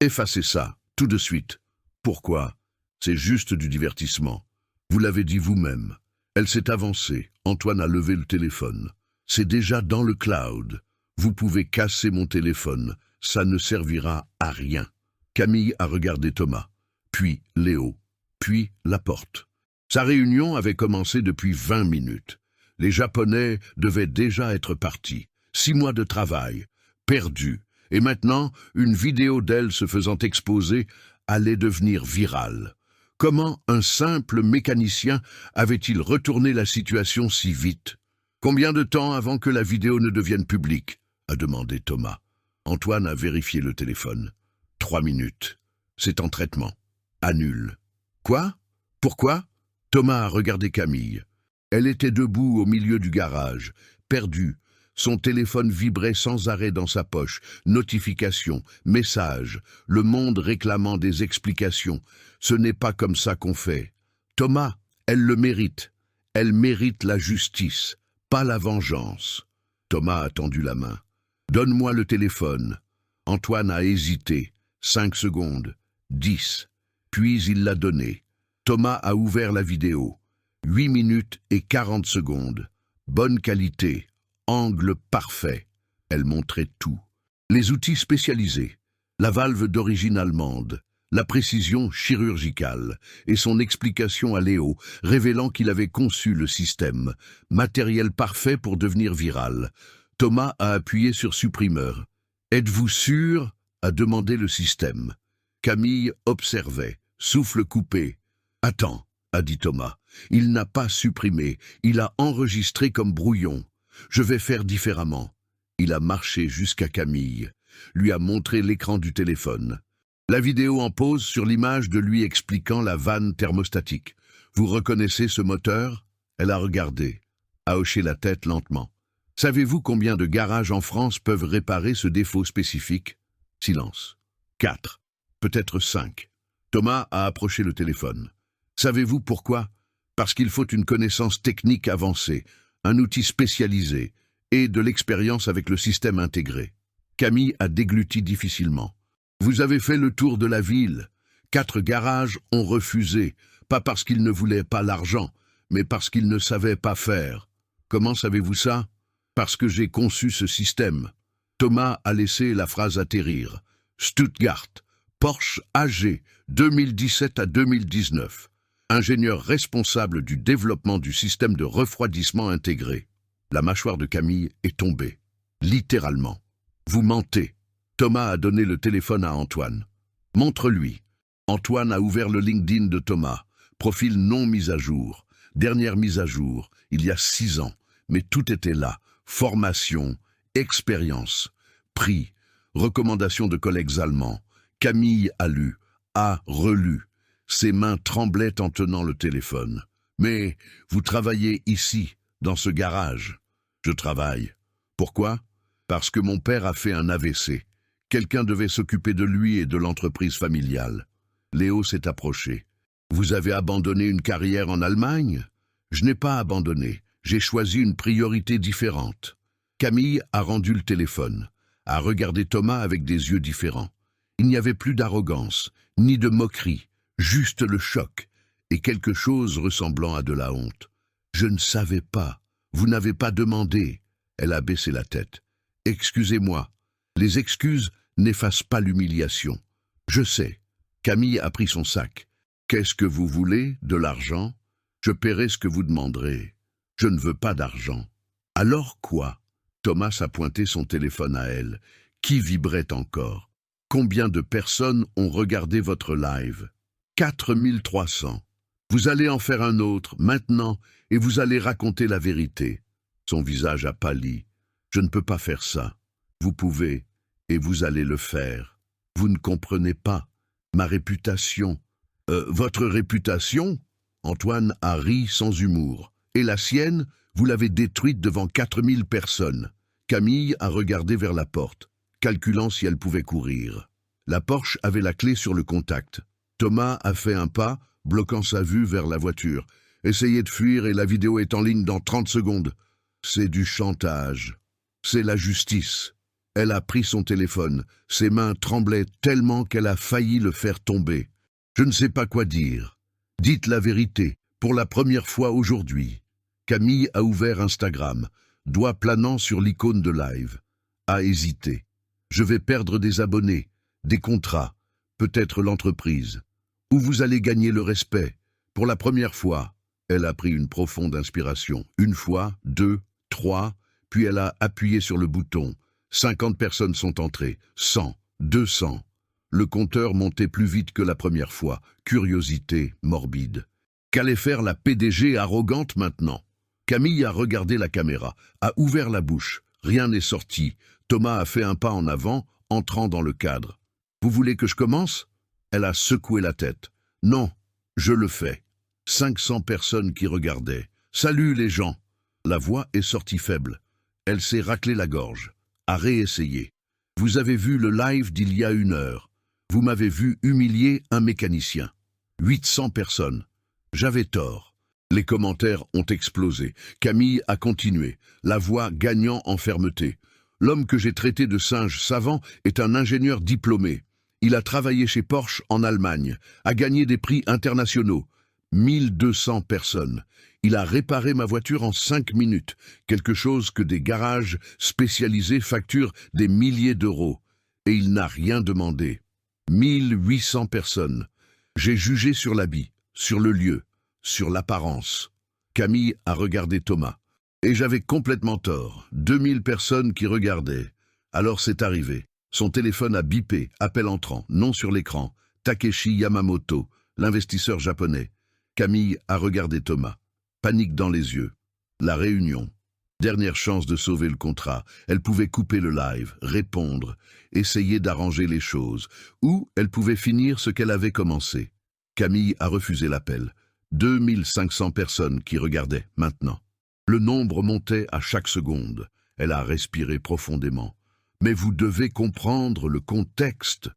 Effacez ça, tout de suite. Pourquoi? C'est juste du divertissement. Vous l'avez dit vous-même. Elle s'est avancée. Antoine a levé le téléphone. C'est déjà dans le cloud. Vous pouvez casser mon téléphone. Ça ne servira à rien. Camille a regardé Thomas, puis Léo, puis la porte. Sa réunion avait commencé depuis 20 minutes. Les Japonais devaient déjà être partis. 6 mois de travail, perdus. Et maintenant, une vidéo d'elle se faisant exposer allait devenir virale. Comment un simple mécanicien avait-il retourné la situation si vite? Combien de temps avant que la vidéo ne devienne publique? A demandé Thomas. Antoine a vérifié le téléphone. 3 minutes. C'est en traitement. Annule. Quoi? Pourquoi? Thomas a regardé Camille. Elle était debout au milieu du garage, perdue. Son téléphone vibrait sans arrêt dans sa poche. Notifications, messages, le monde réclamant des explications. Ce n'est pas comme ça qu'on fait. Thomas, elle le mérite. Elle mérite la justice, pas la vengeance. Thomas a tendu la main. Donne-moi le téléphone. Antoine a hésité. 5 secondes. 10. Puis il l'a donné. Thomas a ouvert la vidéo. 8 minutes et 40 secondes. Bonne qualité. Angle parfait. Elle montrait tout. Les outils spécialisés, la valve d'origine allemande, la précision chirurgicale et son explication à Léo, révélant qu'il avait conçu le système. Matériel parfait pour devenir viral. Thomas a appuyé sur supprimeur. « Êtes-vous sûr ?» a demandé le système. Camille observait, souffle coupé. « Attends », a dit Thomas. « Il n'a pas supprimé, il a enregistré comme brouillon. Je vais faire différemment. » Il a marché jusqu'à Camille, lui a montré l'écran du téléphone. La vidéo en pause sur l'image de lui expliquant la vanne thermostatique. « Vous reconnaissez ce moteur ?» Elle a regardé, a hoché la tête lentement. « Savez-vous combien de garages en France peuvent réparer ce défaut spécifique ?» Silence. 4, peut-être 5. Thomas a approché le téléphone. « Savez-vous pourquoi ? Parce qu'il faut une connaissance technique avancée, un outil spécialisé et de l'expérience avec le système intégré. » Camille a dégluti difficilement. « Vous avez fait le tour de la ville. 4 garages ont refusé, pas parce qu'ils ne voulaient pas l'argent, mais parce qu'ils ne savaient pas faire. Comment savez-vous ça ? Parce que j'ai conçu ce système. » Thomas a laissé la phrase atterrir. « Stuttgart, Porsche AG, 2017 à 2019. Ingénieur responsable du développement du système de refroidissement intégré. » La mâchoire de Camille est tombée. Littéralement. « Vous mentez. » Thomas a donné le téléphone à Antoine. « Montre-lui. » Antoine a ouvert le LinkedIn de Thomas. Profil non mis à jour. Dernière mise à jour, il y a 6 ans. Mais tout était là. Formation, expérience, prix, recommandations de collègues allemands. Camille a lu, a relu. Ses mains tremblaient en tenant le téléphone. « Mais vous travaillez ici, dans ce garage. » « Je travaille. » « Pourquoi ? » « Parce que mon père a fait un AVC. Quelqu'un devait s'occuper de lui et de l'entreprise familiale. » Léo s'est approché. « Vous avez abandonné une carrière en Allemagne ? » « Je n'ai pas abandonné. J'ai choisi une priorité différente. » Camille a rendu le téléphone, a regardé Thomas avec des yeux différents. Il n'y avait plus d'arrogance, ni de moquerie, juste le choc, et quelque chose ressemblant à de la honte. « Je ne savais pas. Vous n'avez pas demandé. » Elle a baissé la tête. « Excusez-moi. Les excuses n'effacent pas l'humiliation. Je sais. » Camille a pris son sac. « Qu'est-ce que vous voulez? De l'argent? Je paierai ce que vous demanderez. Je ne veux pas d'argent. » « Alors quoi ?» Thomas a pointé son téléphone à elle, qui vibrait encore. « Combien de personnes ont regardé votre live ? 4300. Vous allez en faire un autre, maintenant, et vous allez raconter la vérité. » Son visage a pâli. « Je ne peux pas faire ça. Vous pouvez, et vous allez le faire. Vous ne comprenez pas. Ma réputation. » Votre réputation ?» Antoine a ri sans humour. « Et la sienne, vous l'avez détruite devant 4000 personnes. » Camille a regardé vers la porte, calculant si elle pouvait courir. La Porsche avait la clé sur le contact. Thomas a fait un pas, bloquant sa vue vers la voiture. « Essayez de fuir et la vidéo est en ligne dans 30 secondes. » C'est du chantage. C'est la justice. Elle a pris son téléphone. Ses mains tremblaient tellement qu'elle a failli le faire tomber. « Je ne sais pas quoi dire. Dites la vérité, pour la première fois aujourd'hui. » Camille a ouvert Instagram, doigt planant sur l'icône de live. A hésité. « Je vais perdre des abonnés, des contrats, peut-être l'entreprise. Où vous allez gagner le respect. Pour la première fois. » Elle a pris une profonde inspiration. 1 fois, 2, 3, puis elle a appuyé sur le bouton. 50 personnes sont entrées. 100, 200. Le compteur montait plus vite que la première fois. Curiosité morbide. Qu'allait faire la PDG arrogante maintenant? Camille a regardé la caméra, a ouvert la bouche. Rien n'est sorti. Thomas a fait un pas en avant, entrant dans le cadre. « Vous voulez que je commence ?» Elle a secoué la tête. « Non, je le fais. » 500 personnes qui regardaient. « Salut les gens !» La voix est sortie faible. Elle s'est raclée la gorge. A réessayé. « Vous avez vu le live d'il y a 1 heure. Vous m'avez vu humilier un mécanicien. 800 personnes. J'avais tort. » Les commentaires ont explosé. Camille a continué, la voix gagnant en fermeté. « L'homme que j'ai traité de singe savant est un ingénieur diplômé. Il a travaillé chez Porsche en Allemagne, a gagné des prix internationaux. 1200 personnes. Il a réparé ma voiture en 5 minutes, quelque chose que des garages spécialisés facturent des milliers d'euros. Et il n'a rien demandé. 1800 personnes. J'ai jugé sur l'habit, sur le lieu, sur l'apparence. » Camille a regardé Thomas. Et j'avais complètement tort. 2000 personnes qui regardaient. Alors c'est arrivé. Son téléphone a bipé, appel entrant, nom sur l'écran. Takeshi Yamamoto, l'investisseur japonais. Camille a regardé Thomas. Panique dans les yeux. La réunion. Dernière chance de sauver le contrat. Elle pouvait couper le live, répondre, essayer d'arranger les choses. Ou elle pouvait finir ce qu'elle avait commencé. Camille a refusé l'appel. 2500 personnes qui regardaient maintenant. Le nombre montait à chaque seconde. Elle a respiré profondément. « Mais vous devez comprendre le contexte. »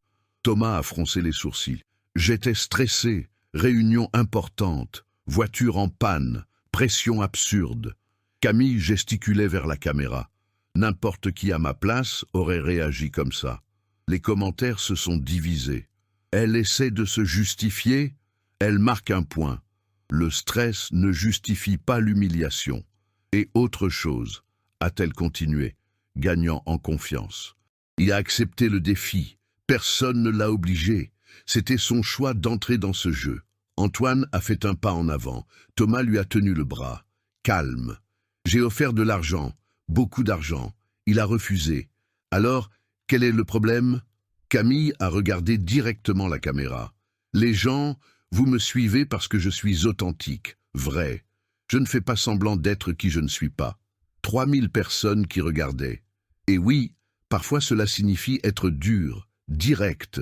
Thomas a froncé les sourcils. « J'étais stressé. Réunion importante. Voiture en panne. Pression absurde. » Camille gesticulait vers la caméra. N'importe qui à ma place aurait réagi comme ça. Les commentaires se sont divisés. Elle essaie de se justifier. Elle marque un point. Le stress ne justifie pas l'humiliation. Et autre chose, a-t-elle continué, gagnant en confiance. Il a accepté le défi. Personne ne l'a obligé. C'était son choix d'entrer dans ce jeu. Antoine a fait un pas en avant. Thomas lui a tenu le bras. Calme. J'ai offert de l'argent, beaucoup d'argent. Il a refusé. Alors, quel est le problème? Camille a regardé directement la caméra. Les gens, vous me suivez parce que je suis authentique, vrai. Je ne fais pas semblant d'être qui je ne suis pas. 3000 personnes qui regardaient. Et oui, parfois cela signifie être dur, direct.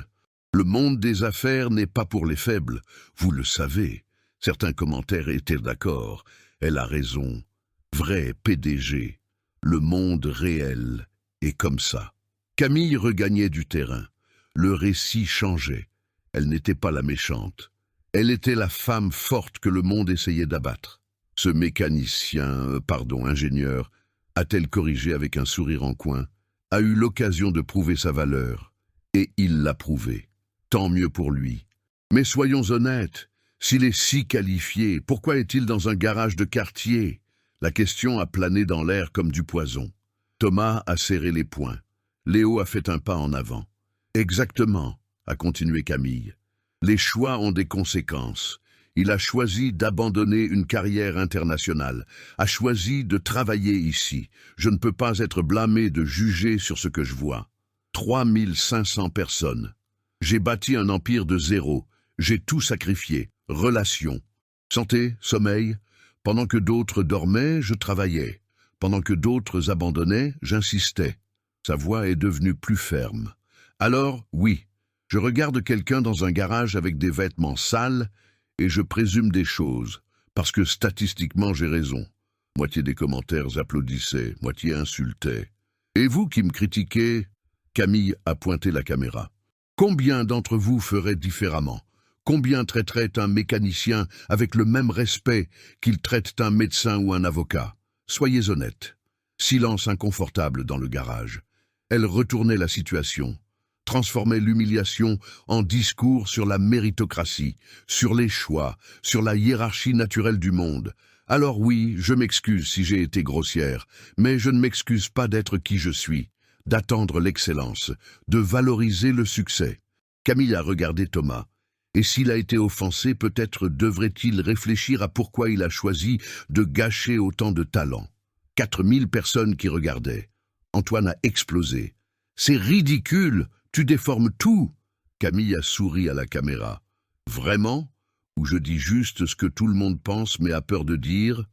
Le monde des affaires n'est pas pour les faibles, vous le savez. Certains commentaires étaient d'accord. Elle a raison. Vrai PDG. Le monde réel est comme ça. Camille regagnait du terrain. Le récit changeait. Elle n'était pas la méchante. Elle était la femme forte que le monde essayait d'abattre. Ce ingénieur, a-t-elle corrigé avec un sourire en coin, a eu l'occasion de prouver sa valeur. Et il l'a prouvé. Tant mieux pour lui. Mais soyons honnêtes, s'il est si qualifié, pourquoi est-il dans un garage de quartier? La question a plané dans l'air comme du poison. Thomas a serré les poings. Léo a fait un pas en avant. Exactement, a continué Camille. Les choix ont des conséquences. Il a choisi d'abandonner une carrière internationale, a choisi de travailler ici. Je ne peux pas être blâmé de juger sur ce que je vois. 3500 personnes. J'ai bâti un empire de zéro. J'ai tout sacrifié. Relations. Santé, sommeil. Pendant que d'autres dormaient, je travaillais. Pendant que d'autres abandonnaient, j'insistais. Sa voix est devenue plus ferme. Alors, oui, je regarde quelqu'un dans un garage avec des vêtements sales et je présume des choses, parce que statistiquement j'ai raison. Moitié des commentaires applaudissaient, moitié insultaient. Et vous qui me critiquez, Camille a pointé la caméra. Combien d'entre vous feraient différemment? Combien traiteraient un mécanicien avec le même respect qu'ils traitent un médecin ou un avocat? Soyez honnêtes. Silence inconfortable dans le garage. Elle retournait la situation, transformait l'humiliation en discours sur la méritocratie, sur les choix, sur la hiérarchie naturelle du monde. Alors oui, je m'excuse si j'ai été grossière, mais je ne m'excuse pas d'être qui je suis, d'attendre l'excellence, de valoriser le succès. Camille a regardé Thomas. Et s'il a été offensé, peut-être devrait-il réfléchir à pourquoi il a choisi de gâcher autant de talent. 4000 personnes qui regardaient. Antoine a explosé. « C'est ridicule, tu déformes tout !» Camille a souri à la caméra. Vraiment? Ou je dis juste ce que tout le monde pense mais a peur de dire?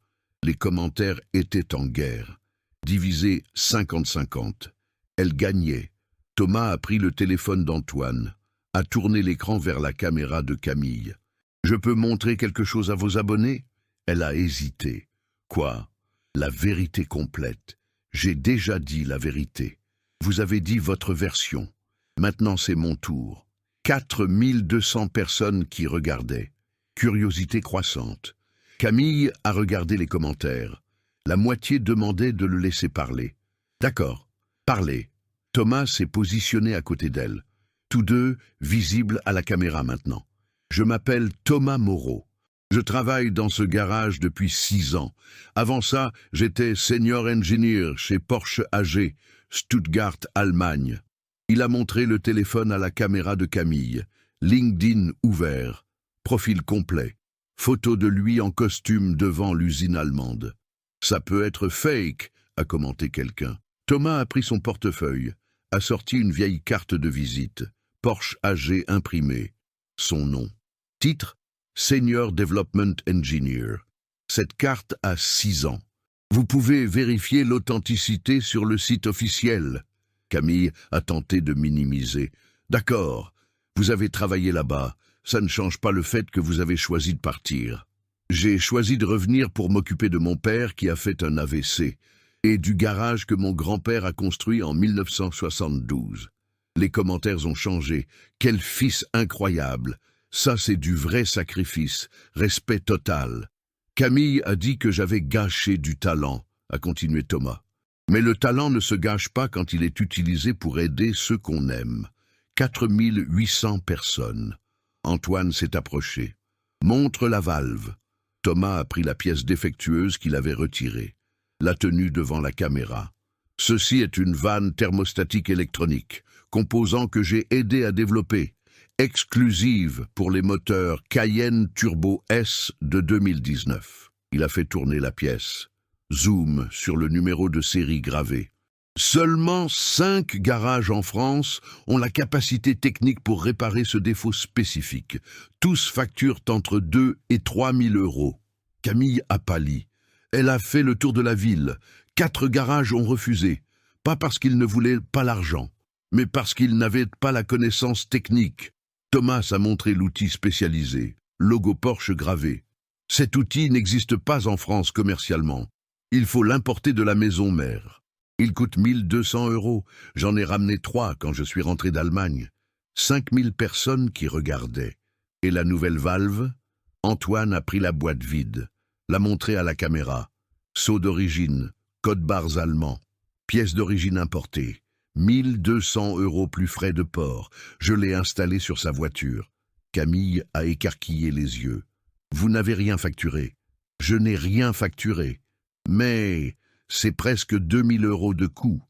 Les commentaires étaient en guerre. Divisés 50-50. Elle gagnait. Thomas a pris le téléphone d'Antoine, a tourné l'écran vers la caméra de Camille. « Je peux montrer quelque chose à vos abonnés ?» Elle a hésité. « Quoi? La vérité complète. J'ai déjà dit la vérité. Vous avez dit votre version. Maintenant c'est mon tour. » 4200 personnes qui regardaient. Curiosité croissante. Camille a regardé les commentaires. La moitié demandait de le laisser parler. « D'accord, parlez. » Thomas s'est positionné à côté d'elle. Tous deux visibles à la caméra maintenant. « Je m'appelle Thomas Moreau. Je travaille dans ce garage depuis 6 ans. Avant ça, j'étais senior engineer chez Porsche AG, Stuttgart, Allemagne. » Il a montré le téléphone à la caméra de Camille. LinkedIn ouvert. Profil complet. Photo de lui en costume devant l'usine allemande. « Ça peut être fake », a commenté quelqu'un. Thomas a pris son portefeuille, a sorti une vieille carte de visite. Porsche AG imprimée. Son nom. Titre: Senior Development Engineer. Cette carte a 6 ans. Vous pouvez vérifier l'authenticité sur le site officiel. Camille a tenté de minimiser. D'accord, vous avez travaillé là-bas. Ça ne change pas le fait que vous avez choisi de partir. J'ai choisi de revenir pour m'occuper de mon père qui a fait un AVC et du garage que mon grand-père a construit en 1972. Les commentaires ont changé. Quel fils incroyable! Ça, c'est du vrai sacrifice. Respect total. Camille a dit que j'avais gâché du talent, a continué Thomas. Mais le talent ne se gâche pas quand il est utilisé pour aider ceux qu'on aime. 4800 personnes. Antoine s'est approché. Montre la valve. Thomas a pris la pièce défectueuse qu'il avait retirée. L'a tenue devant la caméra. Ceci est une vanne thermostatique électronique, composant que j'ai aidé à développer, exclusive pour les moteurs Cayenne Turbo S de 2019. Il a fait tourner la pièce. Zoom sur le numéro de série gravé. Seulement 5 garages en France ont la capacité technique pour réparer ce défaut spécifique. Tous facturent entre 2 et 3 000 euros. Camille a pâli. Elle a fait le tour de la ville. 4 garages ont refusé. Pas parce qu'ils ne voulaient pas l'argent, mais parce qu'ils n'avaient pas la connaissance technique. Thomas a montré l'outil spécialisé. Logo Porsche gravé. Cet outil n'existe pas en France commercialement. Il faut l'importer de la maison mère. Il coûte 1200 euros. J'en ai ramené 3 quand je suis rentré d'Allemagne. 5000 personnes qui regardaient. Et la nouvelle valve? Antoine a pris la boîte vide, l'a montrée à la caméra. Sceau d'origine, code barres allemand, pièce d'origine importée. 1200 euros plus frais de port. Je l'ai installé sur sa voiture. Camille a écarquillé les yeux. Vous n'avez rien facturé. Je n'ai rien facturé. Mais c'est presque 2000 euros de coût.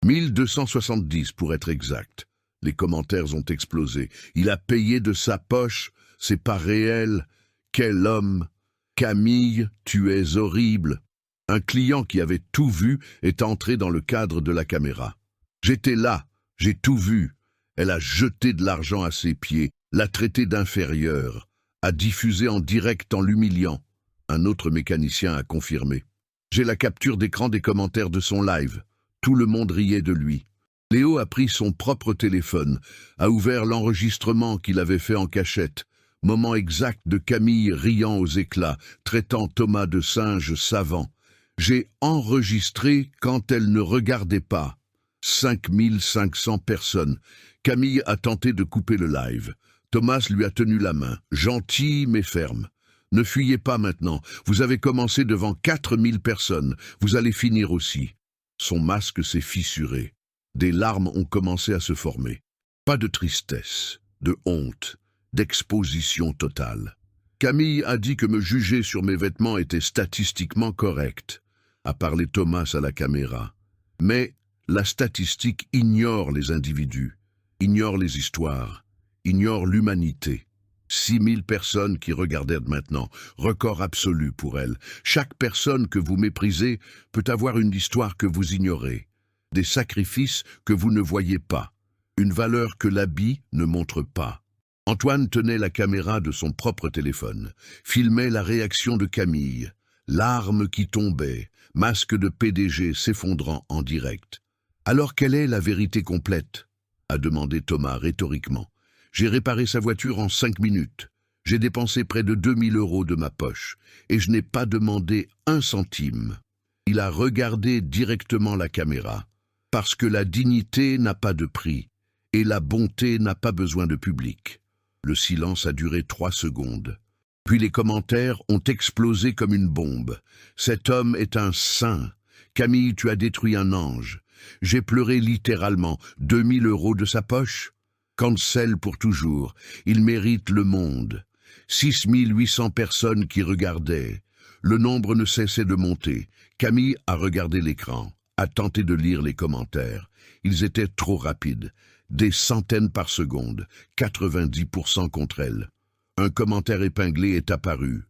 1270 pour être exact. Les commentaires ont explosé. Il a payé de sa poche. C'est pas réel. Quel homme! Camille, tu es horrible. Un client qui avait tout vu est entré dans le cadre de la caméra. J'étais là, j'ai tout vu. Elle a jeté de l'argent à ses pieds, l'a traité d'inférieur, a diffusé en direct en l'humiliant. Un autre mécanicien a confirmé. J'ai la capture d'écran des commentaires de son live. Tout le monde riait de lui. Léo a pris son propre téléphone, a ouvert l'enregistrement qu'il avait fait en cachette. Moment exact de Camille riant aux éclats, traitant Thomas de singe savant. J'ai enregistré quand elle ne regardait pas. 5500 personnes. Camille a tenté de couper le live. Thomas lui a tenu la main, gentil mais ferme. Ne fuyez pas maintenant, vous avez commencé devant 4000 personnes, vous allez finir aussi. Son masque s'est fissuré. Des larmes ont commencé à se former. Pas de tristesse, de honte, d'exposition totale. Camille a dit que me juger sur mes vêtements était statistiquement correct, a parlé Thomas à la caméra. Mais la statistique ignore les individus, ignore les histoires, ignore l'humanité. 6000 personnes qui regardaient maintenant, record absolu pour elle. Chaque personne que vous méprisez peut avoir une histoire que vous ignorez, des sacrifices que vous ne voyez pas. une valeur que l'habit ne montre pas. Antoine tenait la caméra de son propre téléphone, filmait la réaction de Camille, larmes qui tombaient, masque de PDG s'effondrant en direct. « Alors quelle est la vérité complète ?» a demandé Thomas rhétoriquement. « J'ai réparé sa voiture en 5 minutes. J'ai dépensé près de 2000 € de ma poche et je n'ai pas demandé un centime. » Il a regardé directement la caméra, parce que la dignité n'a pas de prix et la bonté n'a pas besoin de public. Le silence a duré 3 secondes. Puis les commentaires ont explosé comme une bombe. « Cet homme est un saint. Camille, tu as détruit un ange. J'ai pleuré littéralement. 2000 € de sa poche. Cancel pour toujours. Il mérite le monde. » 6800 personnes qui regardaient. Le nombre ne cessait de monter. Camille a regardé l'écran, a tenté de lire les commentaires. Ils étaient trop rapides. Des centaines par seconde, 90% contre elle. Un commentaire épinglé est apparu.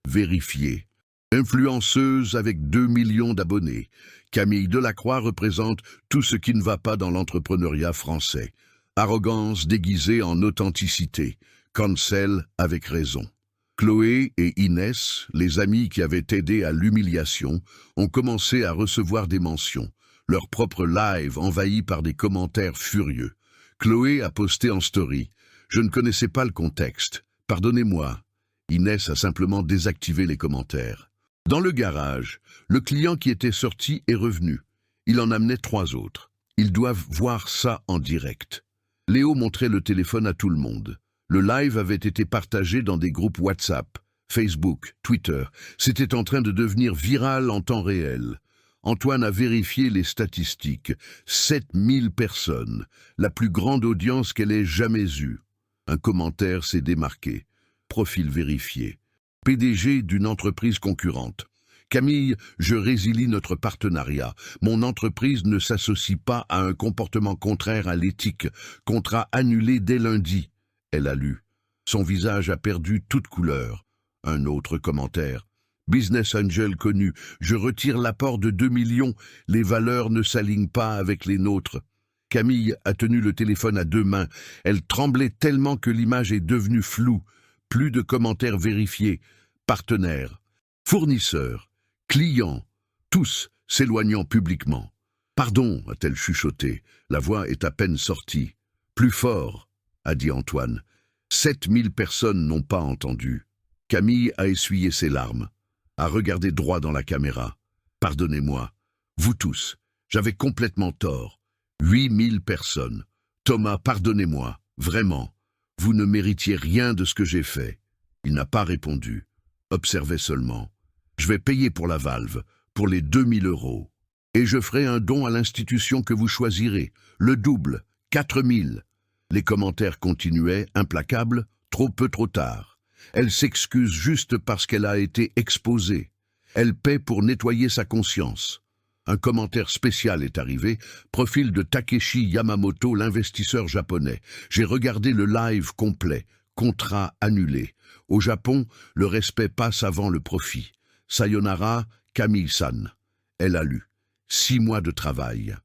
Vérifié. Influenceuse avec 2 millions d'abonnés. Camille Delacroix représente tout ce qui ne va pas dans l'entrepreneuriat français. Arrogance déguisée en authenticité. Cancel avec raison. Chloé et Inès, les amis qui avaient aidé à l'humiliation, ont commencé à recevoir des mentions. Leur propre live envahi par des commentaires furieux. Chloé a posté en story « Je ne connaissais pas le contexte. Pardonnez-moi. » Inès a simplement désactivé les commentaires. Dans le garage, le client qui était sorti est revenu. Il en amenait 3 autres. Ils doivent voir ça en direct. Léo montrait le téléphone à tout le monde. Le live avait été partagé dans des groupes WhatsApp, Facebook, Twitter. C'était en train de devenir viral en temps réel. Antoine a vérifié les statistiques. 7000 personnes, la plus grande audience qu'elle ait jamais eue. Un commentaire s'est démarqué. Profil vérifié. PDG d'une entreprise concurrente. Camille, je résilie notre partenariat. Mon entreprise ne s'associe pas à un comportement contraire à l'éthique. Contrat annulé dès lundi. Elle a lu. Son visage a perdu toute couleur. Un autre commentaire. Business Angel connu. Je retire l'apport de 2 millions. Les valeurs ne s'alignent pas avec les nôtres. Camille a tenu le téléphone à 2 mains. Elle tremblait tellement que l'image est devenue floue. Plus de commentaires vérifiés. Partenaires, fournisseurs, clients, tous s'éloignant publiquement. « Pardon » a-t-elle chuchoté. La voix est à peine sortie. « Plus fort » a dit Antoine. 7000 personnes n'ont pas entendu. Camille a essuyé ses larmes, a regardé droit dans la caméra. « Pardonnez-moi, vous tous, j'avais complètement tort. 8000 personnes. Thomas, pardonnez-moi, vraiment. Vous ne méritiez rien de ce que j'ai fait. » Il n'a pas répondu. Observait seulement. « Je vais payer pour la valve, pour les 2000 €. Et je ferai un don à l'institution que vous choisirez. Le double, 4000. » Les commentaires continuaient, implacables, trop peu trop tard. Elle s'excuse juste parce qu'elle a été exposée. Elle paie pour nettoyer sa conscience. Un commentaire spécial est arrivé, profil de Takeshi Yamamoto, l'investisseur japonais. J'ai regardé le live complet, contrat annulé. Au Japon, le respect passe avant le profit. Sayonara, Camille-san. Elle a lu. 6 mois de travail.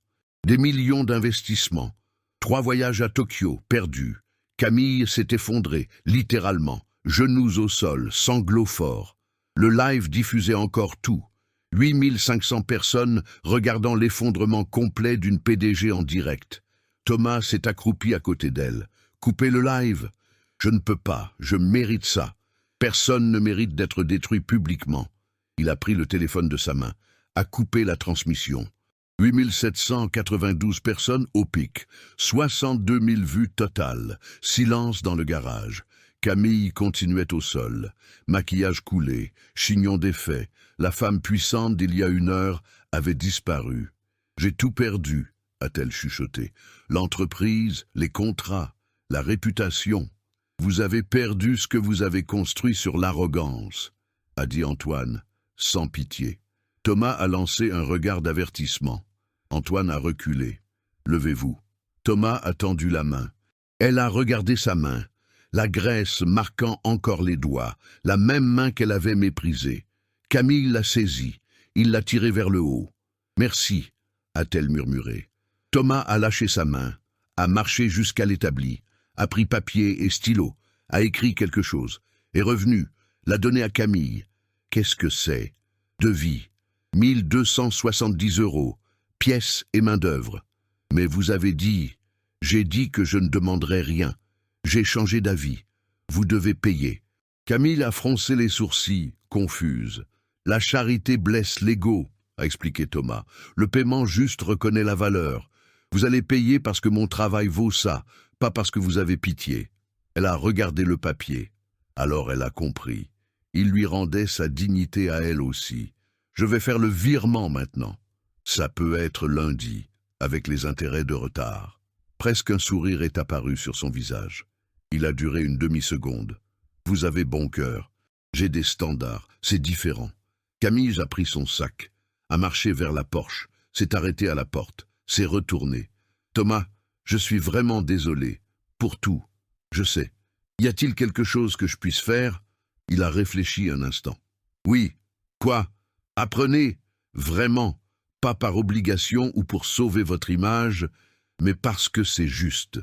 Des millions d'investissements. 3 voyages à Tokyo, perdus. Camille s'est effondrée, littéralement. Genoux au sol, sanglots forts. Le live diffusait encore tout. 8500 personnes regardant l'effondrement complet d'une PDG en direct. Thomas s'est accroupi à côté d'elle. Coupez le live. Je ne peux pas, je mérite ça. Personne ne mérite d'être détruit publiquement. Il a pris le téléphone de sa main, a coupé la transmission. 8792 personnes au pic, 62 000 vues totales, silence dans le garage. Camille continuait au sol, maquillage coulé, chignon défait. La femme puissante d'il y a 1 heure avait disparu. « J'ai tout perdu », a-t-elle chuchoté. « L'entreprise, les contrats, la réputation. Vous avez perdu ce que vous avez construit sur l'arrogance », a dit Antoine, sans pitié. Thomas a lancé un regard d'avertissement. Antoine a reculé. « Levez-vous ». Thomas a tendu la main. Elle a regardé sa main, la graisse marquant encore les doigts, la même main qu'elle avait méprisée. Camille l'a saisie. Il l'a tirée vers le haut. « Merci », a-t-elle murmuré. Thomas a lâché sa main, a marché jusqu'à l'établi, a pris papier et stylo, a écrit quelque chose, est revenu, l'a donné à Camille. Qu'est-ce que c'est? Devis. 1270 €, pièces et main-d'œuvre. Mais vous avez dit, j'ai dit que je ne demanderais rien. J'ai changé d'avis. Vous devez payer. Camille a froncé les sourcils, confuse. La charité blesse l'ego, a expliqué Thomas. Le paiement juste reconnaît la valeur. Vous allez payer parce que mon travail vaut ça, pas parce que vous avez pitié. Elle a regardé le papier. Alors elle a compris. Il lui rendait sa dignité à elle aussi. Je vais faire le virement maintenant. Ça peut être lundi, avec les intérêts de retard. Presque un sourire est apparu sur son visage. Il a duré une demi-seconde. Vous avez bon cœur. J'ai des standards, c'est différent. Camille a pris son sac, a marché vers la porche, s'est arrêté à la porte, s'est retourné. Thomas, je suis vraiment désolé. Pour tout. Je sais. Y a-t-il quelque chose que je puisse faire? Il a réfléchi un instant. Oui. Quoi? Apprenez. Vraiment. Pas par obligation ou pour sauver votre image, mais parce que c'est juste.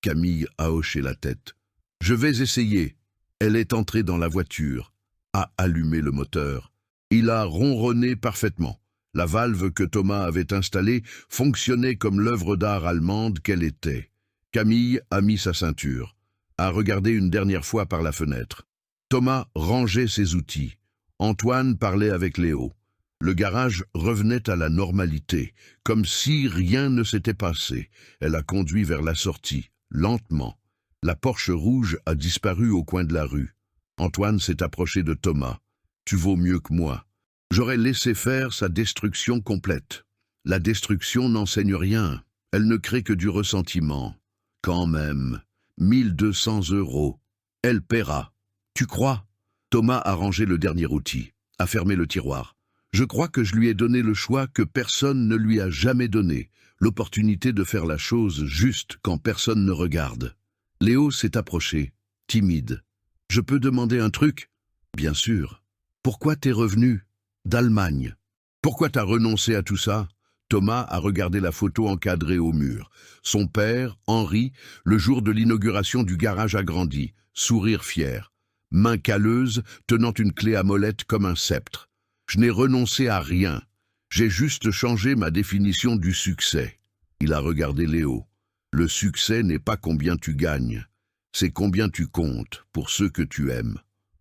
Camille a hoché la tête. Je vais essayer. Elle est entrée dans la voiture, a allumé le moteur. Il a ronronné parfaitement. La valve que Thomas avait installée fonctionnait comme l'œuvre d'art allemande qu'elle était. Camille a mis sa ceinture, a regardé une dernière fois par la fenêtre. Thomas rangeait ses outils. Antoine parlait avec Léo. Le garage revenait à la normalité, comme si rien ne s'était passé. Elle a conduit vers la sortie, lentement. La Porsche rouge a disparu au coin de la rue. Antoine s'est approché de Thomas. « Tu vaux mieux que moi. J'aurais laissé faire sa destruction complète. La destruction n'enseigne rien. Elle ne crée que du ressentiment. Quand même, 1200 €. Elle paiera. Tu crois ?» Thomas a rangé le dernier outil, a fermé le tiroir. Je crois que je lui ai donné le choix que personne ne lui a jamais donné, l'opportunité de faire la chose juste quand personne ne regarde. Léo s'est approché, timide. « Je peux demander un truc ?»« Bien sûr. Pourquoi t'es revenu d'Allemagne? Pourquoi t'as renoncé à tout ça ?» Thomas a regardé la photo encadrée au mur. Son père, Henri, le jour de l'inauguration du garage agrandi, sourire fier, main calleuse, tenant une clé à molette comme un sceptre. Je n'ai renoncé à rien. J'ai juste changé ma définition du succès. Il a regardé Léo. Le succès n'est pas combien tu gagnes. C'est combien tu comptes pour ceux que tu aimes.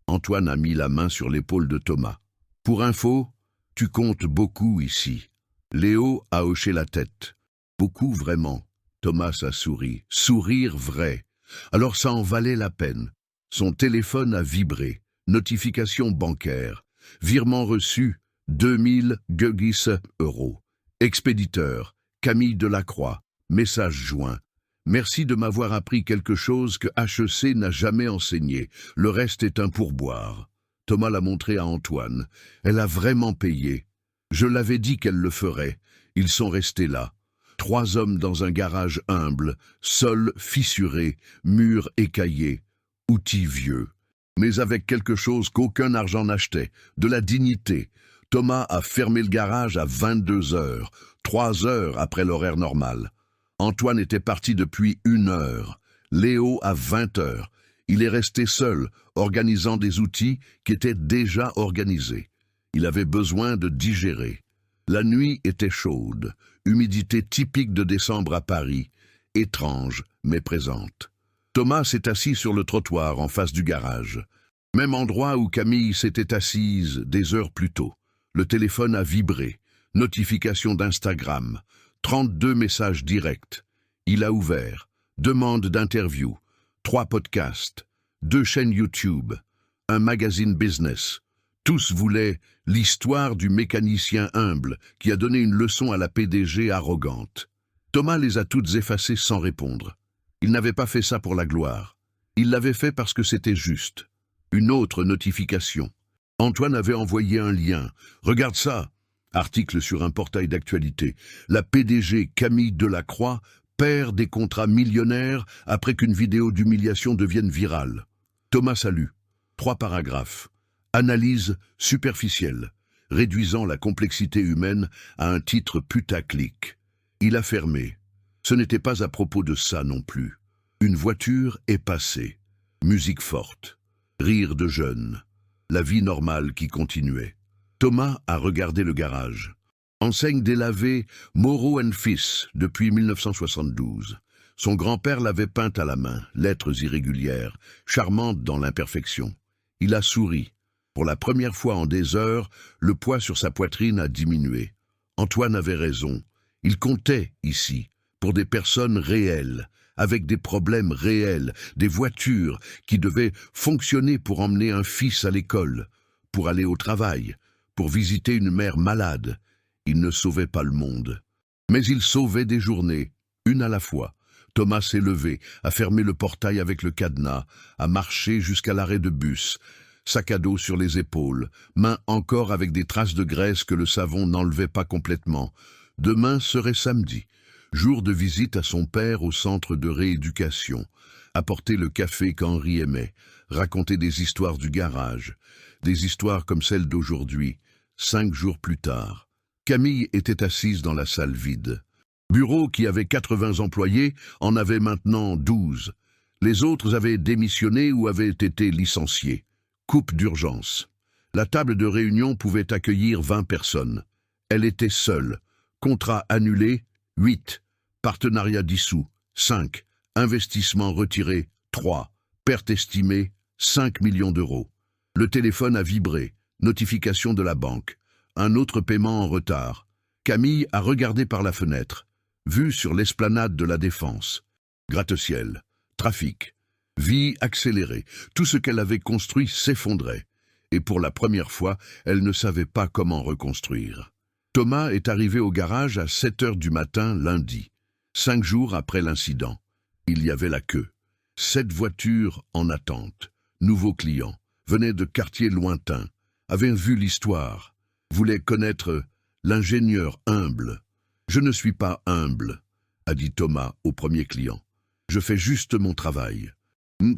Antoine a mis la main sur l'épaule de Thomas. Pour info, tu comptes beaucoup ici. Léo a hoché la tête. Beaucoup vraiment. Thomas a souri. Sourire vrai. Alors ça en valait la peine. Son téléphone a vibré. Notification bancaire. Virement reçu, 2000 €. Expéditeur, Camille Delacroix. Message joint. Merci de m'avoir appris quelque chose que HEC n'a jamais enseigné. Le reste est un pourboire. Thomas l'a montré à Antoine. Elle a vraiment payé. Je l'avais dit qu'elle le ferait. Ils sont restés là. 3 hommes dans un garage humble, sol fissuré, murs écaillés, outils vieux. Mais avec quelque chose qu'aucun argent n'achetait, de la dignité. Thomas a fermé le garage à 22 h, 3 h après l'horaire normal. Antoine était parti depuis 1 heure, Léo à 20 h. Il est resté seul, organisant des outils qui étaient déjà organisés. Il avait besoin de digérer. La nuit était chaude, humidité typique de décembre à Paris, étrange mais présente. Thomas s'est assis sur le trottoir en face du garage. Même endroit où Camille s'était assise des heures plus tôt. Le téléphone a vibré. Notification d'Instagram. 32 messages directs. Il a ouvert. Demande d'interview. 3 podcasts. 2 chaînes YouTube. Un magazine business. Tous voulaient l'histoire du mécanicien humble qui a donné une leçon à la PDG arrogante. Thomas les a toutes effacées sans répondre. Il n'avait pas fait ça pour la gloire. Il l'avait fait parce que c'était juste. Une autre notification. Antoine avait envoyé un lien. Regarde ça. Article sur un portail d'actualité. La PDG Camille Delacroix perd des contrats millionnaires après qu'une vidéo d'humiliation devienne virale. Thomas a lu. 3 paragraphes. Analyse superficielle, réduisant la complexité humaine à un titre putaclic. Il a fermé. Ce n'était pas à propos de ça non plus. Une voiture est passée. Musique forte. Rire de jeunes. La vie normale qui continuait. Thomas a regardé le garage. Enseigne délavée Moreau & Fils depuis 1972. Son grand-père l'avait peinte à la main, lettres irrégulières, charmantes dans l'imperfection. Il a souri. Pour la première fois en des heures, le poids sur sa poitrine a diminué. Antoine avait raison. Il comptait ici, pour des personnes réelles, avec des problèmes réels, des voitures qui devaient fonctionner pour emmener un fils à l'école, pour aller au travail, pour visiter une mère malade. Il ne sauvait pas le monde. Mais il sauvait des journées, une à la fois. Thomas s'est levé, a fermé le portail avec le cadenas, a marché jusqu'à l'arrêt de bus, sac à dos sur les épaules, mains encore avec des traces de graisse que le savon n'enlevait pas complètement. Demain serait samedi, jour de visite à son père au centre de rééducation, apporter le café qu'Henri aimait, raconter des histoires du garage, des histoires comme celle d'aujourd'hui, 5 jours plus tard. Camille était assise dans la salle vide. Bureau qui avait 80 employés en avait maintenant 12. Les autres avaient démissionné ou avaient été licenciés. Coupe d'urgence. La table de réunion pouvait accueillir 20 personnes. Elle était seule. Contrat annulé, 8. Partenariat dissous, 5. Investissement retiré, 3. Perte estimée, 5 millions d'euros. Le téléphone a vibré. Notification de la banque. Un autre paiement en retard. Camille a regardé par la fenêtre. Vue sur l'esplanade de la Défense. Gratte-ciel. Trafic. Vie accélérée. Tout ce qu'elle avait construit s'effondrait. Et pour la première fois, elle ne savait pas comment reconstruire. Thomas est arrivé au garage à 7 heures du matin lundi, 5 jours après l'incident. Il y avait la queue. 7 voitures en attente. Nouveaux clients. Venaient de quartiers lointains. Avaient vu l'histoire. Voulaient connaître l'ingénieur humble. « Je ne suis pas humble », a dit Thomas au premier client. « Je fais juste mon travail. »«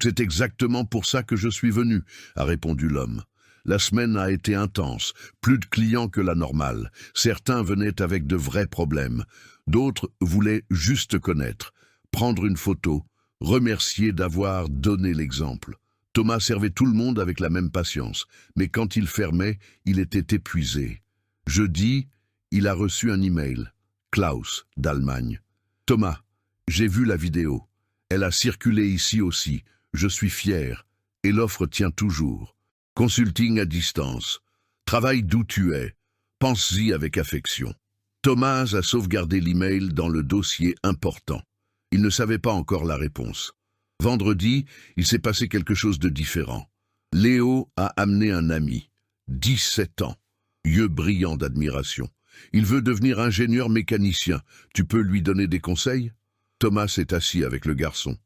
C'est exactement pour ça que je suis venu », a répondu l'homme. La semaine a été intense, plus de clients que la normale. Certains venaient avec de vrais problèmes. D'autres voulaient juste connaître, prendre une photo, remercier d'avoir donné l'exemple. Thomas servait tout le monde avec la même patience, mais quand il fermait, il était épuisé. Jeudi, il a reçu un email. Klaus, d'Allemagne. « Thomas, j'ai vu la vidéo. Elle a circulé ici aussi. Je suis fier. Et l'offre tient toujours. Consulting à distance. Travaille d'où tu es. Pense-y avec affection. » Thomas a sauvegardé l'email dans le dossier important. Il ne savait pas encore la réponse. Vendredi, il s'est passé quelque chose de différent. Léo a amené un ami. 17 ans. Yeux brillants d'admiration. Il veut devenir ingénieur mécanicien. Tu peux lui donner des conseils ? Thomas s'est assis avec le garçon.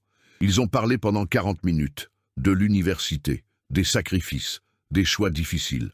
Ils ont parlé pendant 40 minutes. De l'université, des sacrifices, des choix difficiles.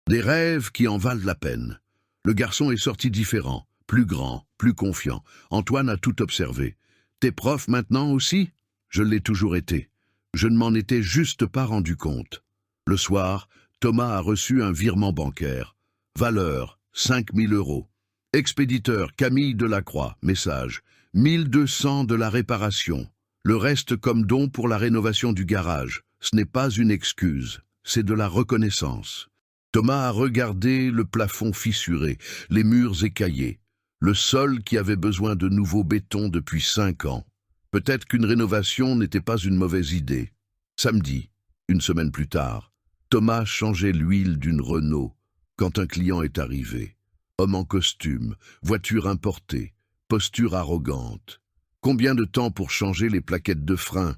Des rêves qui en valent la peine. Le garçon est sorti différent, plus grand, plus confiant. Antoine a tout observé. T'es prof maintenant aussi ? Je l'ai toujours été. Je ne m'en étais juste pas rendu compte. Le soir, Thomas a reçu un virement bancaire. Valeur, 5 000 €. Expéditeur Camille Delacroix, message. 1 200 de la réparation. Le reste comme don pour la rénovation du garage. Ce n'est pas une excuse, c'est de la reconnaissance. Thomas a regardé le plafond fissuré, les murs écaillés, le sol qui avait besoin de nouveau béton depuis 5 ans. Peut-être qu'une rénovation n'était pas une mauvaise idée. Samedi, une semaine plus tard, Thomas changeait l'huile d'une Renault quand un client est arrivé. Homme en costume, voiture importée, posture arrogante. Combien de temps pour changer les plaquettes de frein ?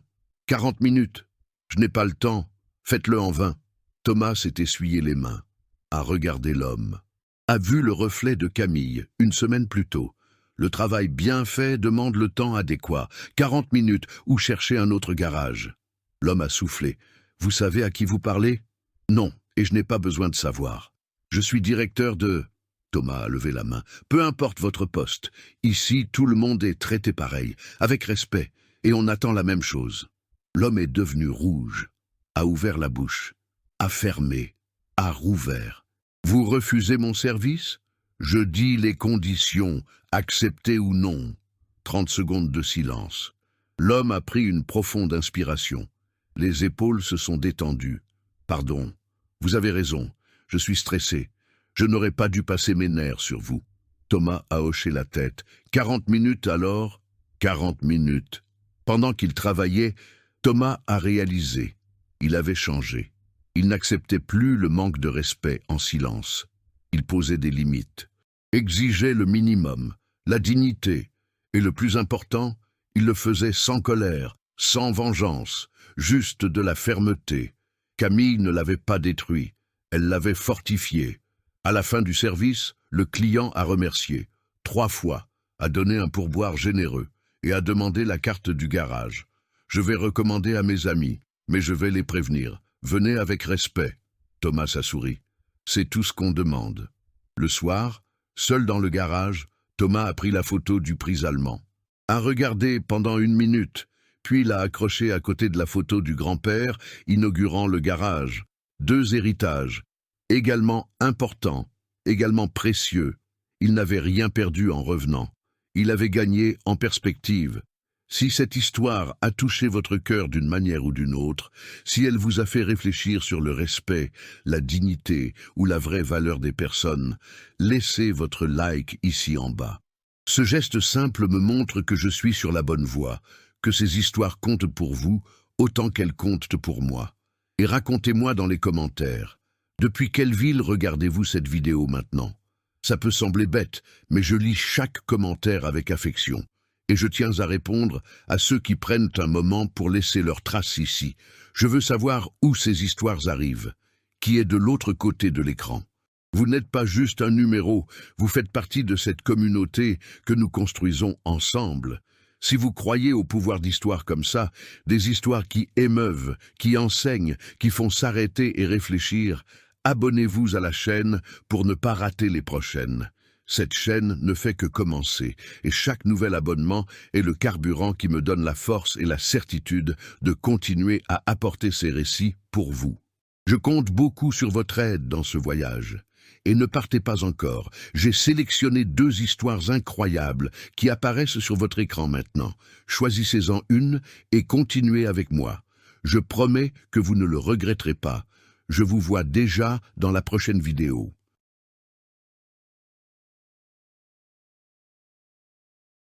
40 minutes. Je n'ai pas le temps. Faites-le en 20. Thomas s'est essuyé les mains, a regardé l'homme, a vu le reflet de Camille une semaine plus tôt. Le travail bien fait demande le temps adéquat. 40 minutes ou chercher un autre garage. L'homme a soufflé. Vous savez à qui vous parlez ? Non, et je n'ai pas besoin de savoir. Je suis directeur de... Thomas a levé la main. Peu importe votre poste. Ici, tout le monde est traité pareil, avec respect, et on attend la même chose. L'homme est devenu rouge, a ouvert la bouche, a fermé, a rouvert. Vous refusez mon service ? Je dis les conditions, acceptez ou non. 30 secondes de silence. L'homme a pris une profonde inspiration. Les épaules se sont détendues. Pardon, vous avez raison, je suis stressé. Je n'aurais pas dû passer mes nerfs sur vous. Thomas a hoché la tête. 40 minutes alors? 40 minutes. Pendant qu'il travaillait, Thomas a réalisé. Il avait changé. Il n'acceptait plus le manque de respect en silence. Il posait des limites. Exigeait le minimum, la dignité. Et le plus important, il le faisait sans colère, sans vengeance, juste de la fermeté. Camille ne l'avait pas détruit, elle l'avait fortifié. À la fin du service, le client a remercié, 3 fois, a donné un pourboire généreux et a demandé la carte du garage. Je vais recommander à mes amis, mais je vais les prévenir. Venez avec respect. Thomas a souri. C'est tout ce qu'on demande. Le soir, seul dans le garage, Thomas a pris la photo du prix allemand. A regardé pendant 1 minute, puis l'a accroché à côté de la photo du grand-père, inaugurant le garage. 2 héritages, également importants, également précieux. Il n'avait rien perdu en revenant. Il avait gagné en perspective. Si cette histoire a touché votre cœur d'une manière ou d'une autre, si elle vous a fait réfléchir sur le respect, la dignité ou la vraie valeur des personnes, laissez votre like ici en bas. Ce geste simple me montre que je suis sur la bonne voie, que ces histoires comptent pour vous autant qu'elles comptent pour moi. Et racontez-moi dans les commentaires, depuis quelle ville regardez-vous cette vidéo maintenant? Ça peut sembler bête, mais je lis chaque commentaire avec affection. Et je tiens à répondre à ceux qui prennent un moment pour laisser leur trace ici. Je veux savoir où ces histoires arrivent, qui est de l'autre côté de l'écran. Vous n'êtes pas juste un numéro, vous faites partie de cette communauté que nous construisons ensemble. Si vous croyez au pouvoir d'histoires comme ça, des histoires qui émeuvent, qui enseignent, qui font s'arrêter et réfléchir, abonnez-vous à la chaîne pour ne pas rater les prochaines. Cette chaîne ne fait que commencer, et chaque nouvel abonnement est le carburant qui me donne la force et la certitude de continuer à apporter ces récits pour vous. Je compte beaucoup sur votre aide dans ce voyage. Et ne partez pas encore, j'ai sélectionné 2 histoires incroyables qui apparaissent sur votre écran maintenant. Choisissez-en une et continuez avec moi. Je promets que vous ne le regretterez pas. Je vous vois déjà dans la prochaine vidéo.